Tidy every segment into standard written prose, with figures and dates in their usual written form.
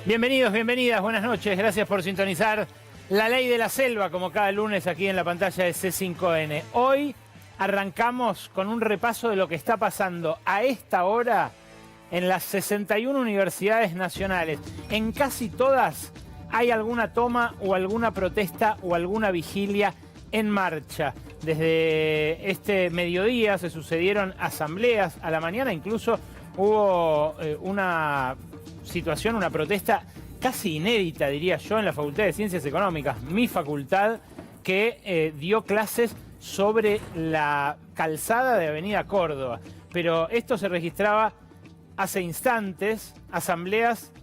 Bienvenidos, bienvenidas, buenas noches. Gracias por sintonizar La Ley de la Selva, como cada lunes aquí en la pantalla de C5N. Hoy arrancamos con un repaso de lo que está pasando a esta hora en las 61 universidades nacionales. En casi todas hay alguna toma o alguna protesta o alguna vigilia en marcha. Desde este mediodía se sucedieron asambleas a la mañana, incluso hubo una situación, una protesta casi inédita, diría yo, en la Facultad de Ciencias Económicas, mi facultad, que dio clases sobre la calzada de Avenida Córdoba. Pero esto se registraba hace instantes, asambleas.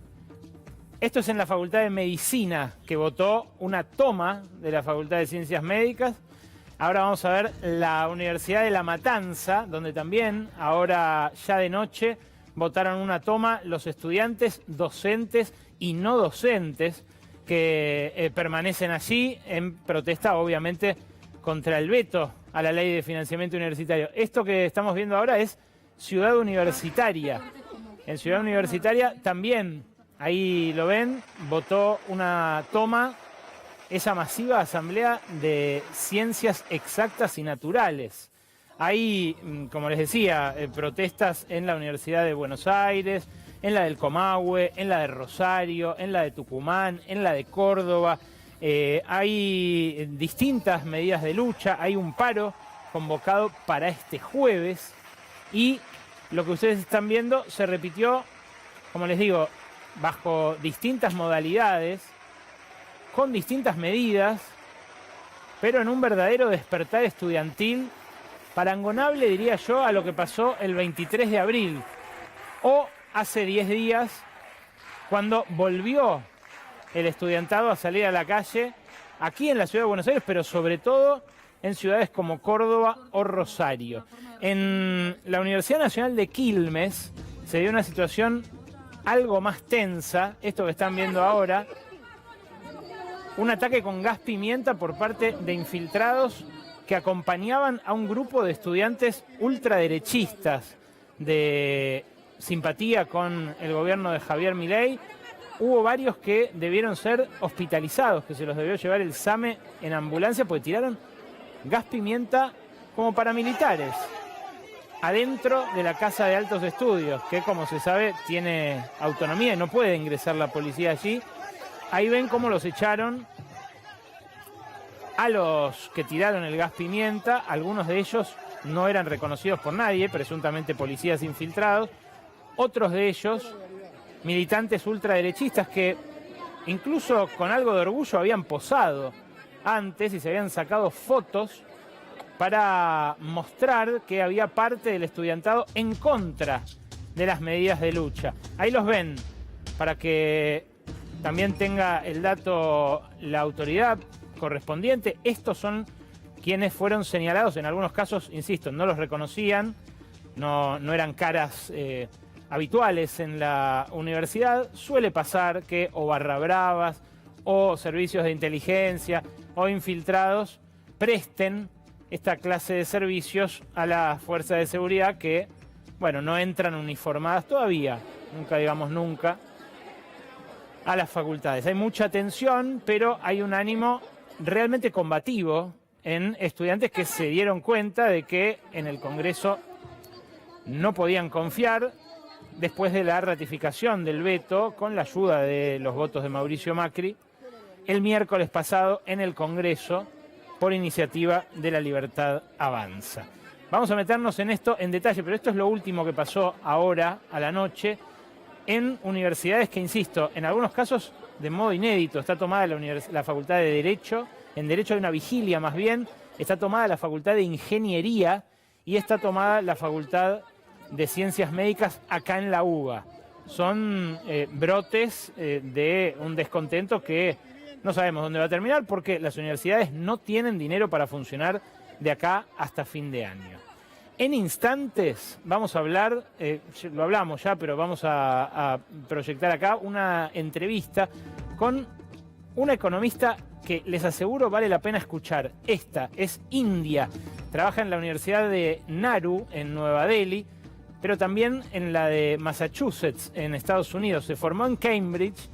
Esto es en la Facultad de Medicina, que votó una toma de la Facultad de Ciencias Médicas. Ahora vamos a ver la Universidad de La Matanza, donde también, ahora ya de noche, votaron una toma los estudiantes, docentes y no docentes que permanecen allí en protesta, obviamente, contra el veto a la ley de financiamiento universitario. Esto que estamos viendo ahora es Ciudad Universitaria. En Ciudad Universitaria también, ahí lo ven, votó una toma, esa masiva asamblea de ciencias exactas y naturales. Hay, como les decía, protestas en la Universidad de Buenos Aires, en la del Comahue, en la de Rosario, en la de Tucumán, en la de Córdoba. Hay distintas medidas de lucha, hay un paro convocado para este jueves y lo que ustedes están viendo se repitió, como les digo, bajo distintas modalidades, con distintas medidas, pero en un verdadero despertar estudiantil parangonable, diría yo, a lo que pasó el 23 de abril o hace 10 días, cuando volvió el estudiantado a salir a la calle, aquí en la ciudad de Buenos Aires, pero sobre todo en ciudades como Córdoba o Rosario. En la Universidad Nacional de Quilmes se dio una situación algo más tensa, esto que están viendo ahora, un ataque con gas pimienta por parte de infiltrados que acompañaban a un grupo de estudiantes ultraderechistas de simpatía con el gobierno de Javier Milei. Hubo varios que debieron ser hospitalizados, que se los debió llevar el SAME en ambulancia, porque tiraron gas pimienta como paramilitares adentro de la Casa de Altos Estudios, que como se sabe tiene autonomía y no puede ingresar la policía allí. Ahí ven cómo los echaron a los que tiraron el gas pimienta. Algunos de ellos no eran reconocidos por nadie, presuntamente policías infiltrados. Otros de ellos, militantes ultraderechistas que incluso con algo de orgullo habían posado antes y se habían sacado fotos para mostrar que había parte del estudiantado en contra de las medidas de lucha. Ahí los ven, para que también tenga el dato la autoridad correspondiente. Estos son quienes fueron señalados, en algunos casos, insisto, no los reconocían, no eran caras habituales en la universidad. Suele pasar que o barra bravas o servicios de inteligencia o infiltrados presten esta clase de servicios a las fuerzas de seguridad que, bueno, no entran uniformadas todavía, nunca digamos nunca, a las facultades. Hay mucha tensión, pero hay un ánimo realmente combativo en estudiantes que se dieron cuenta de que en el Congreso no podían confiar después de la ratificación del veto con la ayuda de los votos de Mauricio Macri el miércoles pasado en el Congreso por iniciativa de La Libertad Avanza. Vamos a meternos en esto en detalle, pero esto es lo último que pasó ahora a la noche en universidades que, insisto, en algunos casos de modo inédito. Está tomada la Facultad de Derecho, en Derecho hay una vigilia más bien, está tomada la Facultad de Ingeniería y está tomada la Facultad de Ciencias Médicas acá en la UBA. Son brotes de un descontento que no sabemos dónde va a terminar porque las universidades no tienen dinero para funcionar de acá hasta fin de año. En instantes vamos a hablar, lo hablamos ya, pero vamos a proyectar acá una entrevista con una economista que les aseguro vale la pena escuchar. Esta es India, trabaja en la Universidad de Naru en Nueva Delhi, pero también en la de Massachusetts en Estados Unidos. Se formó en Cambridge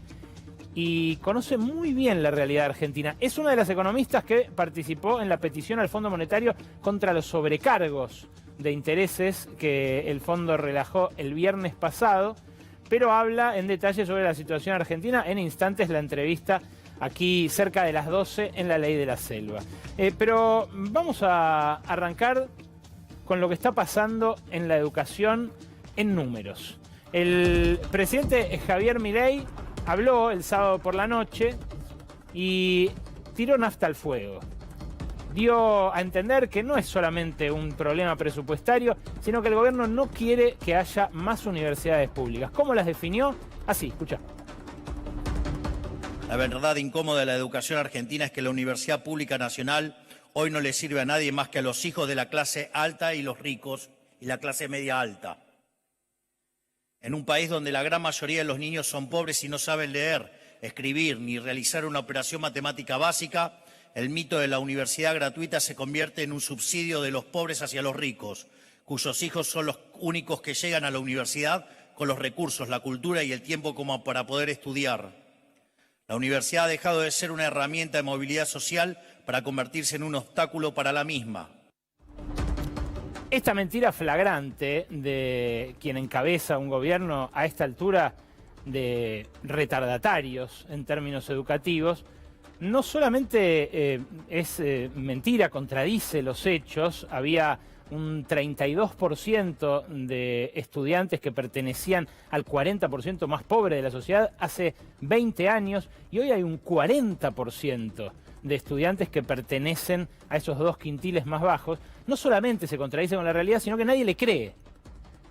y conoce muy bien la realidad argentina. Es una de las economistas que participó en la petición al Fondo Monetario contra los sobrecargos de intereses que el fondo relajó el viernes pasado, pero habla en detalle sobre la situación argentina. En instantes la entrevista aquí cerca de las 12 en La Ley de la Selva. Pero vamos a arrancar con lo que está pasando en la educación en números. El presidente Javier Milei habló el sábado por la noche y tiró nafta al fuego. Dio a entender que no es solamente un problema presupuestario, sino que el gobierno no quiere que haya más universidades públicas. ¿Cómo las definió? Así, escucha. La verdad incómoda de la educación argentina es que la Universidad Pública Nacional hoy no le sirve a nadie más que a los hijos de la clase alta y los ricos y la clase media alta. En un país donde la gran mayoría de los niños son pobres y no saben leer, escribir ni realizar una operación matemática básica, el mito de la universidad gratuita se convierte en un subsidio de los pobres hacia los ricos, cuyos hijos son los únicos que llegan a la universidad con los recursos, la cultura y el tiempo como para poder estudiar. La universidad ha dejado de ser una herramienta de movilidad social para convertirse en un obstáculo para la misma. Esta mentira flagrante de quien encabeza un gobierno a esta altura de retardatarios en términos educativos, no solamente es mentira, contradice los hechos. Había un 32% de estudiantes que pertenecían al 40% más pobre de la sociedad hace 20 años y hoy hay un 40% de estudiantes que pertenecen a esos 2 quintiles más bajos. No solamente se contradice con la realidad, sino que nadie le cree.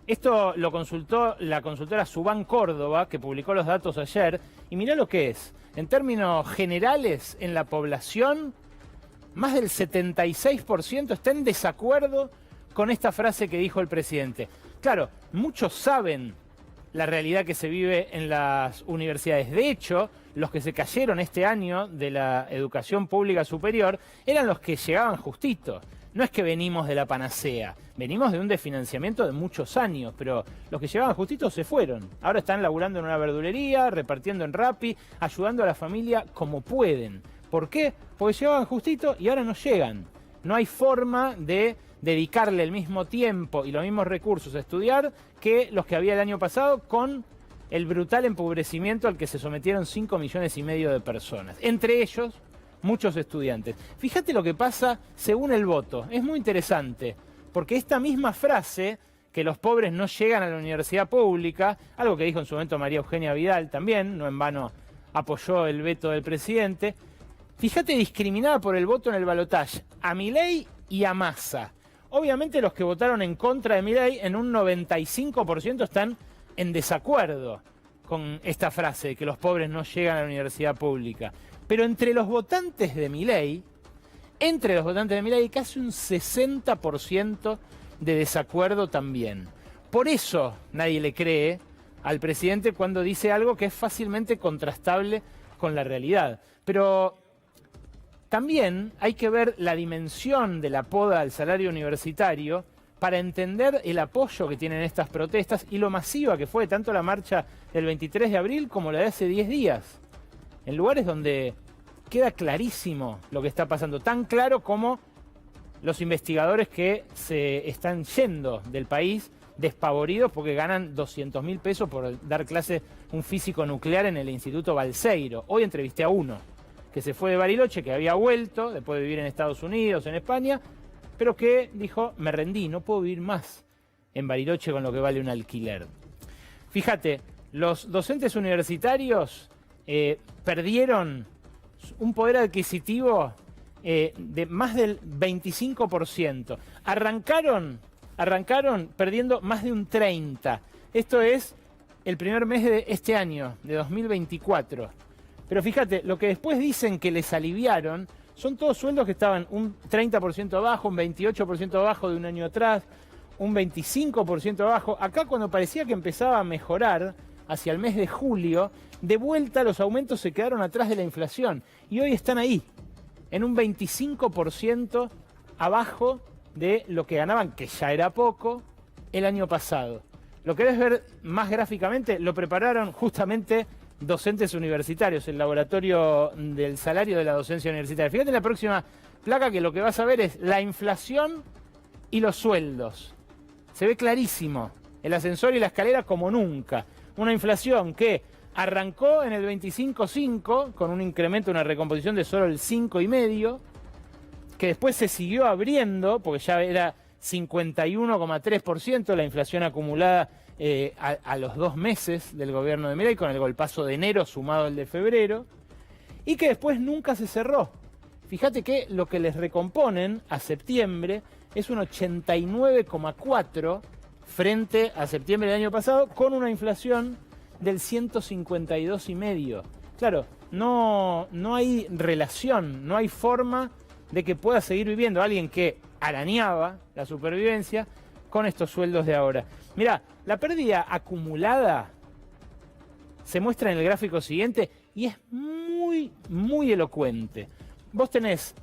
Esto lo consultó la consultora Subán Córdoba, que publicó los datos ayer, y mirá lo que es. En términos generales, en la población, más del 76% está en desacuerdo con esta frase que dijo el presidente. Claro, muchos saben la realidad que se vive en las universidades. De hecho, los que se cayeron este año de la educación pública superior eran los que llegaban justito. No es que venimos de la panacea, venimos de un desfinanciamiento de muchos años, pero los que llegaban justito se fueron. Ahora están laburando en una verdulería, repartiendo en Rappi, ayudando a la familia como pueden. ¿Por qué? Porque llegaban justito y ahora no llegan. No hay forma de dedicarle el mismo tiempo y los mismos recursos a estudiar que los que había el año pasado, con el brutal empobrecimiento al que se sometieron 5,5 millones de personas. Entre ellos, muchos estudiantes. Fíjate lo que pasa según el voto. Es muy interesante, porque esta misma frase, que los pobres no llegan a la universidad pública, algo que dijo en su momento María Eugenia Vidal también, no en vano apoyó el veto del presidente. Fíjate, discriminada por el voto en el balotaje a Milei y a Massa. Obviamente los que votaron en contra de Milei en un 95% están en desacuerdo con esta frase de que los pobres no llegan a la universidad pública. Pero entre los votantes de Milei, casi un 60% de desacuerdo también. Por eso nadie le cree al presidente cuando dice algo que es fácilmente contrastable con la realidad. Pero también hay que ver la dimensión de la poda al salario universitario para entender el apoyo que tienen estas protestas y lo masiva que fue tanto la marcha del 23 de abril como la de hace 10 días. En lugares donde queda clarísimo lo que está pasando, tan claro como los investigadores que se están yendo del país despavoridos porque ganan 200.000 pesos por dar clase un físico nuclear en el Instituto Balseiro. Hoy entrevisté a uno que se fue de Bariloche, que había vuelto después de vivir en Estados Unidos, en España, pero que dijo, me rendí, no puedo vivir más en Bariloche con lo que vale un alquiler. Fíjate, los docentes universitarios perdieron un poder adquisitivo de más del 25%. Arrancaron perdiendo más de un 30%. Esto es el primer mes de este año, de 2024. Pero fíjate, lo que después dicen que les aliviaron son todos sueldos que estaban un 30% abajo, un 28% abajo de un año atrás, un 25% abajo. Acá cuando parecía que empezaba a mejorar, hacia el mes de julio, de vuelta los aumentos se quedaron atrás de la inflación. Y hoy están ahí, en un 25% abajo de lo que ganaban, que ya era poco, el año pasado. ¿Lo querés ver más gráficamente? Lo prepararon justamente docentes universitarios, el laboratorio del salario de la docencia universitaria. Fíjate en la próxima placa que lo que vas a ver es la inflación y los sueldos. Se ve clarísimo el ascensor y la escalera como nunca. Una inflación que arrancó en el 25,5 con un incremento, una recomposición de solo el 5,5, que después se siguió abriendo porque ya era 51,3% la inflación acumulada a los 2 meses del gobierno de Milei, con el golpazo de enero sumado al de febrero, y que después nunca se cerró. Fíjate que lo que les recomponen a septiembre es un 89,4 frente a septiembre del año pasado, con una inflación del 152,5. Claro, no hay relación, no hay forma de que pueda seguir viviendo alguien que arañaba la supervivencia con estos sueldos de ahora. Mirá, la pérdida acumulada se muestra en el gráfico siguiente y es muy, muy elocuente. Vos tenés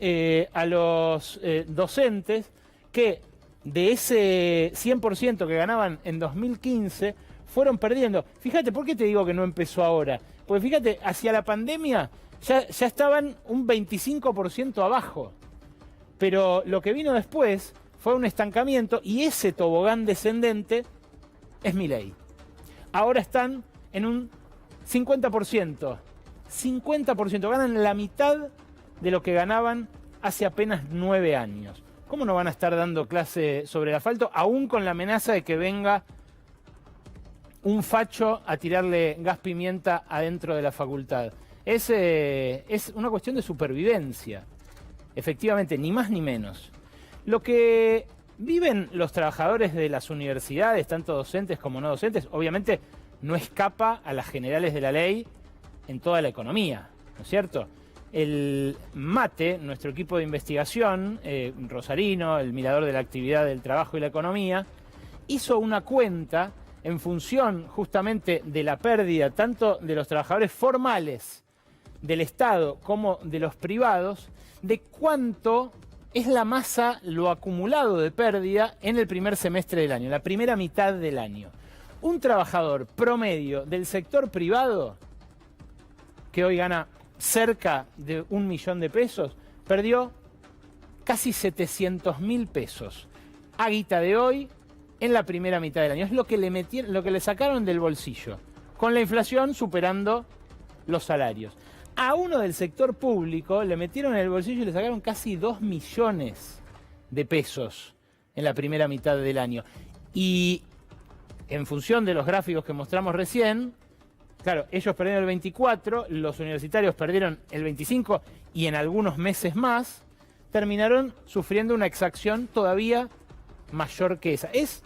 a los docentes que de ese 100% que ganaban en 2015 fueron perdiendo. Fíjate, ¿por qué te digo que no empezó ahora? Porque fíjate, hacia la pandemia ya estaban un 25% abajo. Pero lo que vino después fue un estancamiento y ese tobogán descendente es Milei. Ahora están en un 50%. 50%, ganan la mitad de lo que ganaban hace apenas 9 años. ¿Cómo no van a estar dando clase sobre el asfalto, aún con la amenaza de que venga un facho a tirarle gas pimienta adentro de la facultad? Es una cuestión de supervivencia. Efectivamente, ni más ni menos. Lo que viven los trabajadores de las universidades, tanto docentes como no docentes, obviamente no escapa a las generales de la ley en toda la economía, ¿no es cierto? El MATE, nuestro equipo de investigación, Rosarino, el mirador de la actividad del trabajo y la economía, hizo una cuenta en función justamente de la pérdida tanto de los trabajadores formales del Estado como de los privados, de cuánto es la masa, lo acumulado de pérdida en el primer semestre del año, la primera mitad del año. Un trabajador promedio del sector privado, que hoy gana cerca de 1 millón de pesos, perdió casi 700.000 pesos a guita de hoy en la primera mitad del año. Es lo que le sacaron del bolsillo, con la inflación superando los salarios. A uno del sector público le metieron en el bolsillo y le sacaron casi 2 millones de pesos en la primera mitad del año. Y en función de los gráficos que mostramos recién, claro, ellos perdieron el 24, los universitarios perdieron el 25 y en algunos meses más terminaron sufriendo una exacción todavía mayor que esa. Es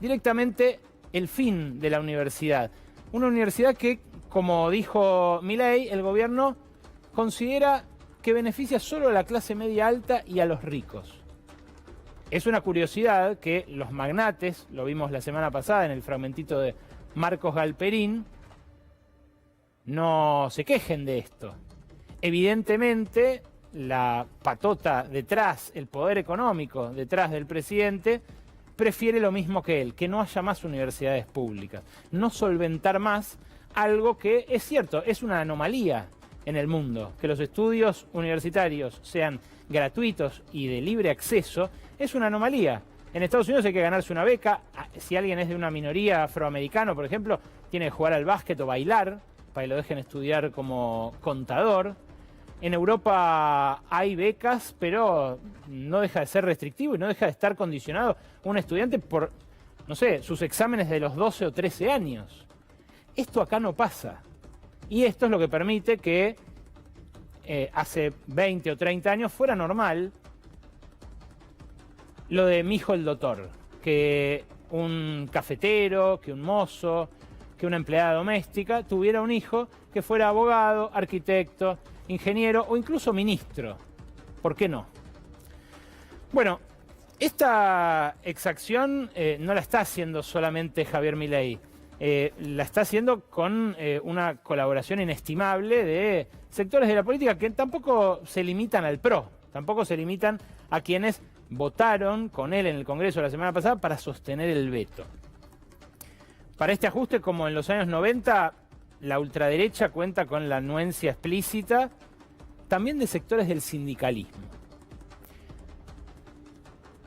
directamente el fin de la universidad. Una universidad que, como dijo Milei, el gobierno considera que beneficia solo a la clase media alta y a los ricos. Es una curiosidad que los magnates, lo vimos la semana pasada en el fragmentito de Marcos Galperín, no se quejen de esto. Evidentemente, la patota detrás, el poder económico detrás del presidente, prefiere lo mismo que él, que no haya más universidades públicas, no solventar más algo que es cierto, es una anomalía en el mundo. Que los estudios universitarios sean gratuitos y de libre acceso es una anomalía. En Estados Unidos hay que ganarse una beca. Si alguien es de una minoría afroamericana, por ejemplo, tiene que jugar al básquet o bailar para que lo dejen estudiar como contador. En Europa hay becas, pero no deja de ser restrictivo y no deja de estar condicionado un estudiante por, no sé, sus exámenes de los 12 o 13 años. Esto acá no pasa. Y esto es lo que permite que hace 20 o 30 años fuera normal lo de mi hijo el doctor. Que un cafetero, que un mozo, que una empleada doméstica tuviera un hijo que fuera abogado, arquitecto, ingeniero o incluso ministro. ¿Por qué no? Bueno, esta exacción no la está haciendo solamente Javier Milei. La está haciendo con una colaboración inestimable de sectores de la política que tampoco se limitan al PRO, tampoco se limitan a quienes votaron con él en el Congreso la semana pasada para sostener el veto. Para este ajuste, como en los años 90, la ultraderecha cuenta con la anuencia explícita también de sectores del sindicalismo.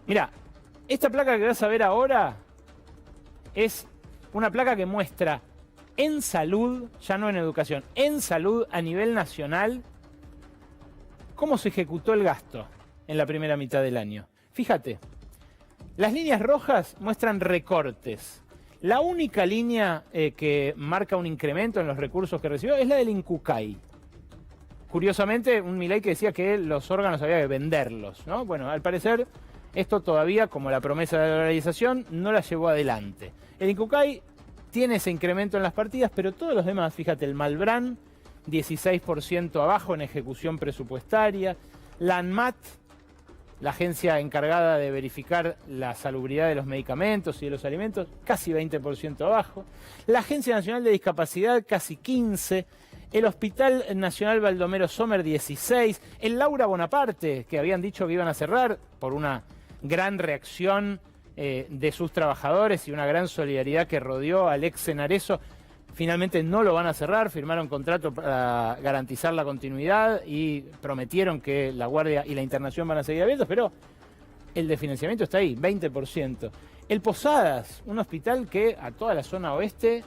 Mirá, esta placa que vas a ver ahora es una placa que muestra en salud, ya no en educación, en salud a nivel nacional, cómo se ejecutó el gasto en la primera mitad del año. Fíjate, las líneas rojas muestran recortes. La única línea que marca un incremento en los recursos que recibió es la del Incucay. Curiosamente, un Milei que decía que los órganos había que venderlos, ¿no? Bueno, al parecer esto todavía, como la promesa de la dolarización, no la llevó adelante. El Incucay tiene ese incremento en las partidas, pero todos los demás, fíjate, el Malbrán, 16% abajo en ejecución presupuestaria, la ANMAT, la agencia encargada de verificar la salubridad de los medicamentos y de los alimentos, casi 20% abajo. La Agencia Nacional de Discapacidad, casi 15%. El Hospital Nacional Baldomero Sommer, 16%. El Laura Bonaparte, que habían dicho que iban a cerrar por una gran reacción de sus trabajadores y una gran solidaridad que rodeó al ex Senareso, finalmente no lo van a cerrar, firmaron contrato para garantizar la continuidad y prometieron que la guardia y la internación van a seguir abiertos, pero el de financiamiento está ahí, 20%. El Posadas, un hospital que a toda la zona oeste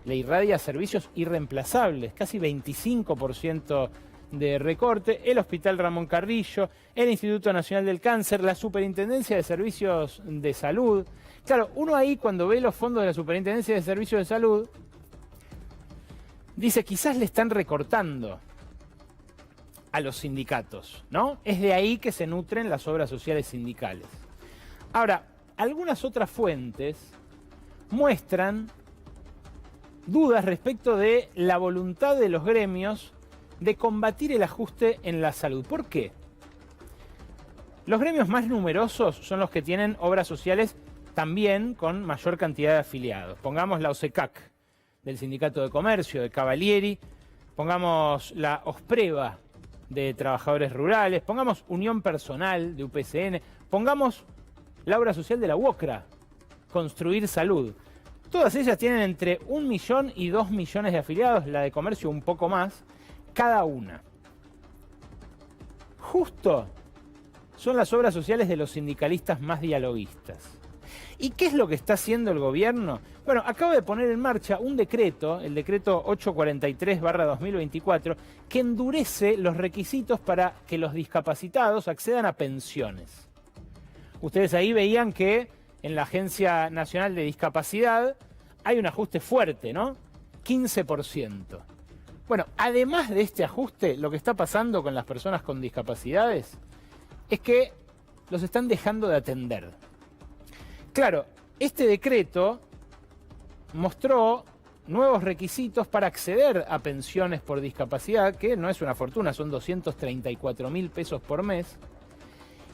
le irradia servicios irreemplazables, casi 25% de recorte. El Hospital Ramón Carrillo, el Instituto Nacional del Cáncer, la Superintendencia de Servicios de Salud. Claro, uno ahí cuando ve los fondos de la Superintendencia de Servicios de Salud, dice, quizás le están recortando a los sindicatos, ¿no? Es de ahí que se nutren las obras sociales sindicales. Ahora, algunas otras fuentes muestran dudas respecto de la voluntad de los gremios de combatir el ajuste en la salud. ¿Por qué? Los gremios más numerosos son los que tienen obras sociales también con mayor cantidad de afiliados. Pongamos la OSECAC, del Sindicato de Comercio, de Cavalieri, pongamos la OSPREVA de Trabajadores Rurales, pongamos Unión Personal de UPCN, pongamos la obra social de la UOCRA, Construir Salud. Todas ellas tienen entre 1 millón y 2 millones de afiliados, la de Comercio un poco más, cada una. Justo son las obras sociales de los sindicalistas más dialoguistas. ¿Y qué es lo que está haciendo el gobierno? Bueno, acaba de poner en marcha un decreto, el decreto 843/2024, que endurece los requisitos para que los discapacitados accedan a pensiones. Ustedes ahí veían que en la Agencia Nacional de Discapacidad hay un ajuste fuerte, ¿no? 15%. Bueno, además de este ajuste, lo que está pasando con las personas con discapacidades es que los están dejando de atender. Claro, este decreto mostró nuevos requisitos para acceder a pensiones por discapacidad, que no es una fortuna, son 234.000 pesos por mes,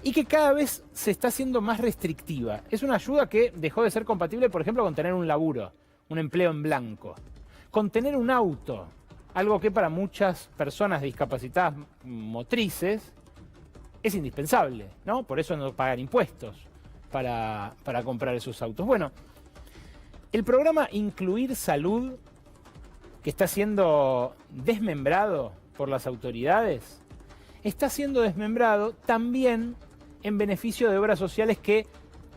y que cada vez se está haciendo más restrictiva. Es una ayuda que dejó de ser compatible, por ejemplo, con tener un laburo, un empleo en blanco, con tener un auto, algo que para muchas personas discapacitadas motrices es indispensable, ¿no? Por eso no pagan impuestos para comprar esos autos. Bueno, el programa Incluir Salud, que está siendo desmembrado por las autoridades, está siendo desmembrado también en beneficio de obras sociales que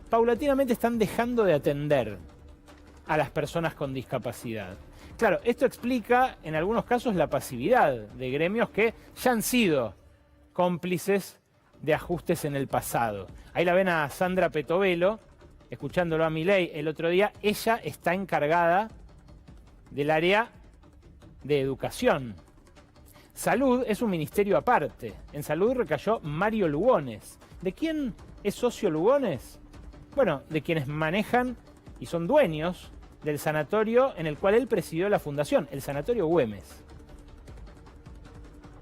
paulatinamente están dejando de atender a las personas con discapacidad. Claro, esto explica en algunos casos la pasividad de gremios que ya han sido cómplices de ajustes en el pasado. Ahí la ven a Sandra Petovelo, escuchándolo a Milei el otro día. Ella está encargada del área de educación. Salud es un ministerio aparte. En salud recayó Mario Lugones. ¿De quién es socio Lugones? Bueno, de quienes manejan y son dueños del sanatorio en el cual él presidió la fundación, el Sanatorio Güemes.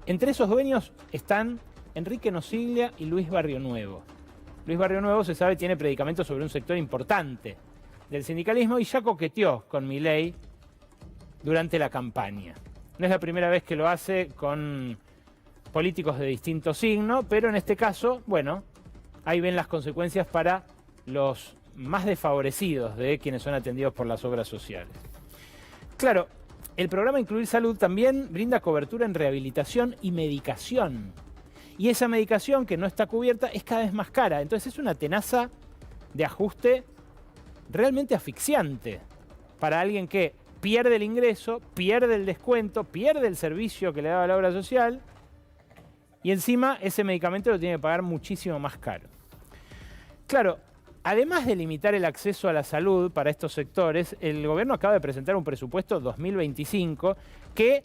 Entre esos dueños están Enrique Nosiglia y Luis Barrionuevo. Luis Barrionuevo, se sabe, tiene predicamentos sobre un sector importante del sindicalismo y ya coqueteó con Milei durante la campaña. No es la primera vez que lo hace con políticos de distinto signo, pero en este caso, bueno, ahí ven las consecuencias para los más desfavorecidos de quienes son atendidos por las obras sociales. Claro, el programa Incluir Salud también brinda cobertura en rehabilitación y medicación. Y esa medicación que no está cubierta es cada vez más cara. Entonces es una tenaza de ajuste realmente asfixiante para alguien que pierde el ingreso, pierde el descuento, pierde el servicio que le daba la obra social y encima ese medicamento lo tiene que pagar muchísimo más caro. Claro, además de limitar el acceso a la salud para estos sectores, el gobierno acaba de presentar un presupuesto 2025 que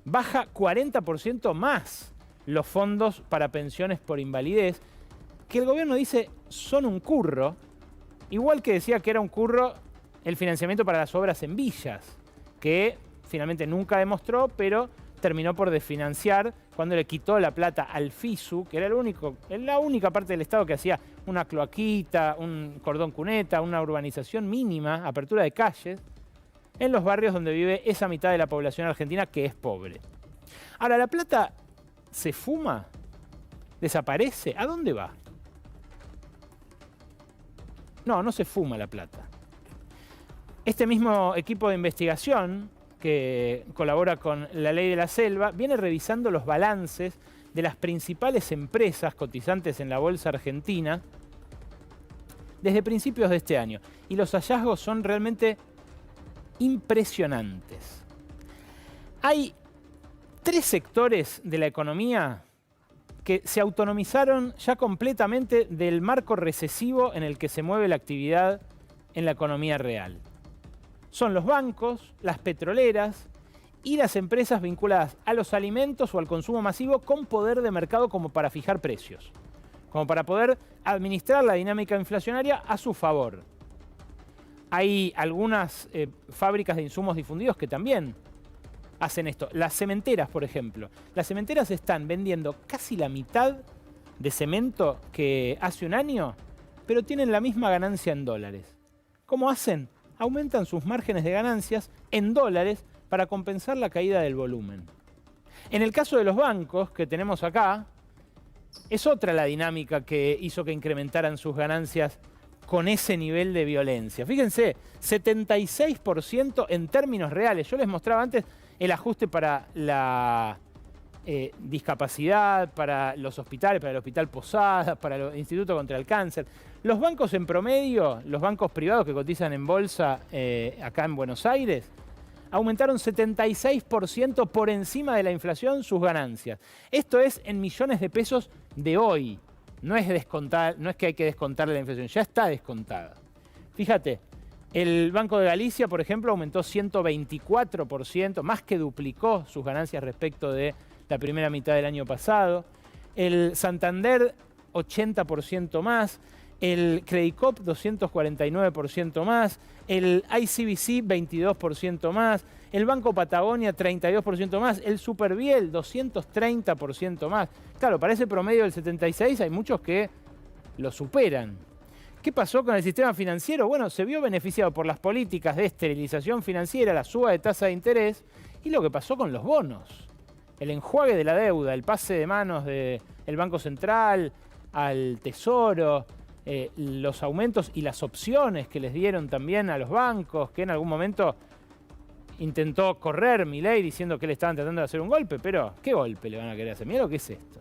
baja 40% más los fondos para pensiones por invalidez, que el gobierno dice son un curro, igual que decía que era un curro el financiamiento para las obras en villas, que finalmente nunca demostró, pero terminó por desfinanciar cuando le quitó la plata al FISU, que era la única parte del Estado que hacía una cloaquita, un cordón cuneta, una urbanización mínima, apertura de calles, en los barrios donde vive esa mitad de la población argentina que es pobre. Ahora, ¿la plata se fuma? ¿Desaparece? ¿A dónde va? No se fuma la plata. Este mismo equipo de investigación que colabora con la Ley de la Selva viene revisando los balances de las principales empresas cotizantes en la bolsa argentina desde principios de este año. Y los hallazgos son realmente impresionantes. Hay 3 sectores de la economía que se autonomizaron ya completamente del marco recesivo en el que se mueve la actividad en la economía real. Son los bancos, las petroleras y las empresas vinculadas a los alimentos o al consumo masivo con poder de mercado como para fijar precios, como para poder administrar la dinámica inflacionaria a su favor. Hay algunas fábricas de insumos difundidos que también hacen esto. Las cementeras, por ejemplo. Las cementeras están vendiendo casi la mitad de cemento que hace un año, pero tienen la misma ganancia en dólares. ¿Cómo hacen? Aumentan sus márgenes de ganancias en dólares para compensar la caída del volumen. En el caso de los bancos que tenemos acá, es otra la dinámica que hizo que incrementaran sus ganancias con ese nivel de violencia. Fíjense, 76% en términos reales. Yo les mostraba antes el ajuste para la discapacidad, para los hospitales, para el Hospital Posadas, para el Instituto contra el Cáncer. Los bancos en promedio, los bancos privados que cotizan en bolsa acá en Buenos Aires, aumentaron 76% por encima de la inflación sus ganancias. Esto es en millones de pesos de hoy. No es que hay que descontarle la inflación, ya está descontada. Fíjate, el Banco de Galicia, por ejemplo, aumentó 124%, más que duplicó sus ganancias respecto de la primera mitad del año pasado. El Santander, 80% más. El Credicop, 249% más. El ICBC, 22% más. El Banco Patagonia, 32% más. El Superviel, 230% más. Claro, para ese promedio del 76 hay muchos que lo superan. ¿Qué pasó con el sistema financiero? Bueno, se vio beneficiado por las políticas de esterilización financiera, la suba de tasa de interés y lo que pasó con los bonos. El enjuague de la deuda, el pase de manos del Banco Central al Tesoro, los aumentos y las opciones que les dieron también a los bancos, que en algún momento intentó correr Milei diciendo que le estaban tratando de hacer un golpe, pero ¿qué golpe le van a querer hacer? Mirá lo que es esto.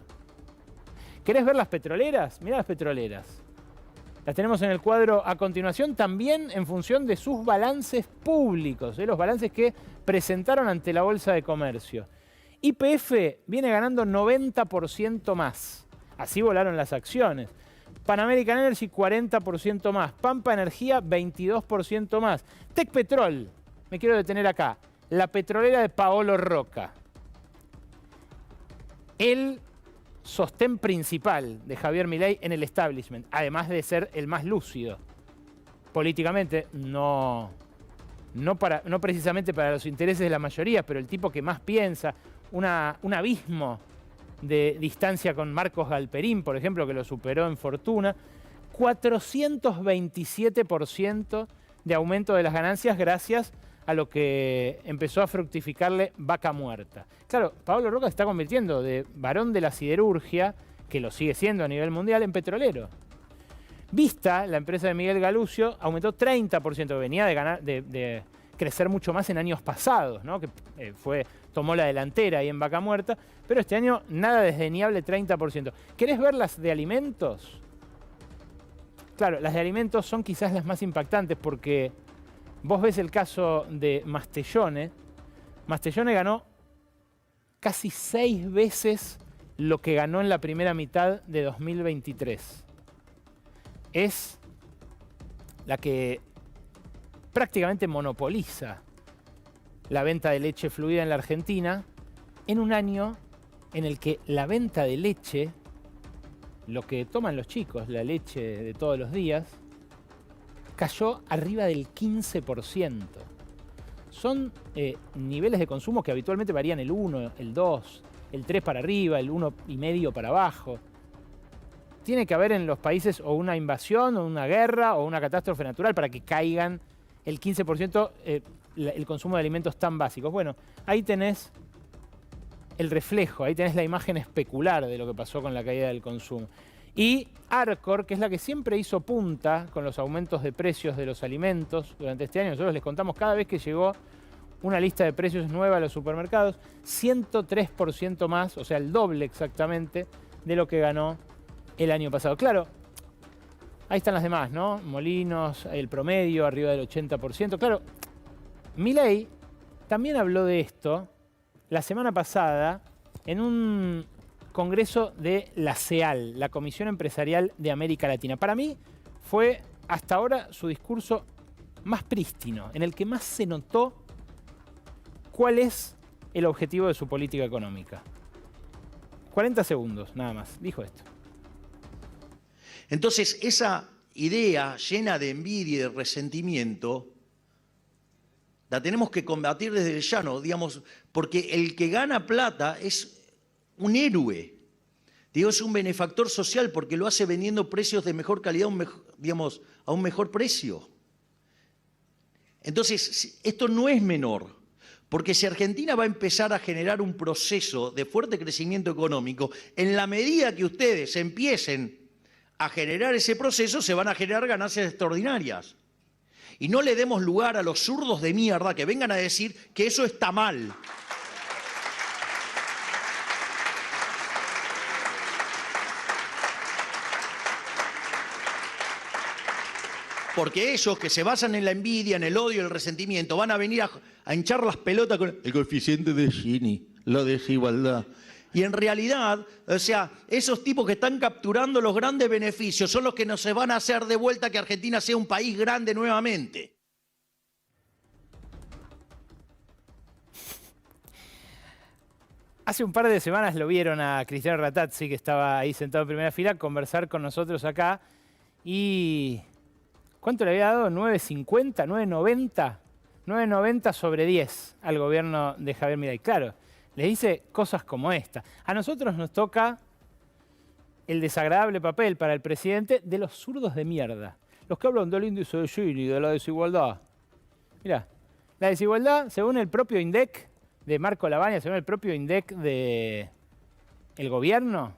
¿Querés ver las petroleras? Mirá las petroleras. Las tenemos en el cuadro a continuación, también en función de sus balances públicos, los balances que presentaron ante la Bolsa de Comercio. YPF viene ganando 90% más. Así volaron las acciones. Pan American Energy, 40% más. Pampa Energía, 22% más. Tecpetrol, me quiero detener acá. La petrolera de Paolo Roca. El sostén principal de Javier Milei en el establishment, además de ser el más lúcido. Políticamente, no precisamente para los intereses de la mayoría, pero el tipo que más piensa, un abismo de distancia con Marcos Galperín, por ejemplo, que lo superó en fortuna, 427% de aumento de las ganancias gracias a lo que empezó a fructificarle Vaca Muerta. Claro, Paolo Roca se está convirtiendo de varón de la siderurgia, que lo sigue siendo a nivel mundial, en petrolero. Vista, la empresa de Miguel Galuccio, aumentó 30%, venía de crecer mucho más en años pasados, ¿no? Que tomó la delantera ahí en Vaca Muerta, pero este año nada desdeñable, 30%. ¿Querés ver las de alimentos? Claro, las de alimentos son quizás las más impactantes porque vos ves el caso de Mastellone. Mastellone ganó casi 6 veces lo que ganó en la primera mitad de 2023. Es la que prácticamente monopoliza la venta de leche fluida en la Argentina en un año en el que la venta de leche, lo que toman los chicos, la leche de todos los días, cayó arriba del 15%. Son niveles de consumo que habitualmente varían el 1, el 2, el 3 para arriba, el 1,5 para abajo. Tiene que haber en los países o una invasión, o una guerra, o una catástrofe natural para que caigan el 15% el consumo de alimentos tan básicos. Bueno, ahí tenés el reflejo, ahí tenés la imagen especular de lo que pasó con la caída del consumo. Y Arcor, que es la que siempre hizo punta con los aumentos de precios de los alimentos durante este año, nosotros les contamos cada vez que llegó una lista de precios nueva a los supermercados, 103% más, o sea, el doble exactamente de lo que ganó el año pasado. Claro, ahí están las demás, ¿no? Molinos, el promedio arriba del 80%. Claro, Milei también habló de esto la semana pasada en un congreso de la CEAL, la Comisión Empresarial de América Latina. Para mí fue hasta ahora su discurso más prístino, en el que más se notó cuál es el objetivo de su política económica. 40 segundos, nada más, dijo esto. Entonces, esa idea llena de envidia y de resentimiento la tenemos que combatir desde el llano, digamos, porque el que gana plata es un héroe. Digo, es un benefactor social porque lo hace vendiendo precios de mejor calidad, a un mejor precio. Entonces, esto no es menor, porque si Argentina va a empezar a generar un proceso de fuerte crecimiento económico, en la medida que ustedes empiecen a generar ese proceso, se van a generar ganancias extraordinarias. Y no le demos lugar a los zurdos de mierda que vengan a decir que eso está mal. Porque ellos que se basan en la envidia, en el odio, en el resentimiento, van a venir a hinchar las pelotas con el coeficiente de Gini, la desigualdad. Y en realidad, o sea, esos tipos que están capturando los grandes beneficios son los que nos van a hacer de vuelta que Argentina sea un país grande nuevamente. Hace un par de semanas lo vieron a Cristiano Ratazzi, que estaba ahí sentado en primera fila, conversar con nosotros acá. Y ¿cuánto le había dado? ¿9.50? ¿9.90? 9.90 sobre 10 al gobierno de Javier Milei. Claro, les dice cosas como esta. A nosotros nos toca el desagradable papel para el presidente de los zurdos de mierda. Los que hablan del índice de Gini, de la desigualdad. Mirá, la desigualdad, según el propio INDEC de Marco Lavagna, según el propio INDEC del gobierno,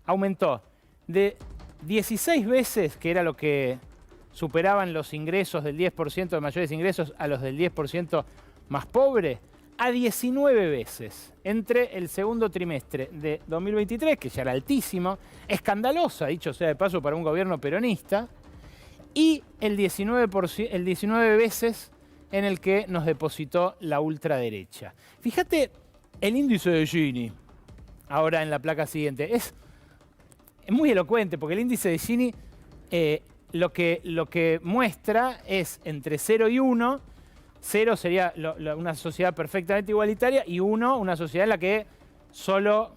aumentó de 16 veces, que era lo que superaban los ingresos del 10% de mayores ingresos a los del 10% más pobre, a 19 veces entre el segundo trimestre de 2023, que ya era altísimo, escandalosa, dicho sea de paso, para un gobierno peronista, y el 19 veces en el que nos depositó la ultraderecha. Fíjate el índice de Gini, ahora en la placa siguiente. Es muy elocuente, porque el índice de Gini lo que muestra es entre 0 y 1. 0 sería una sociedad perfectamente igualitaria y 1 una sociedad en la que solo,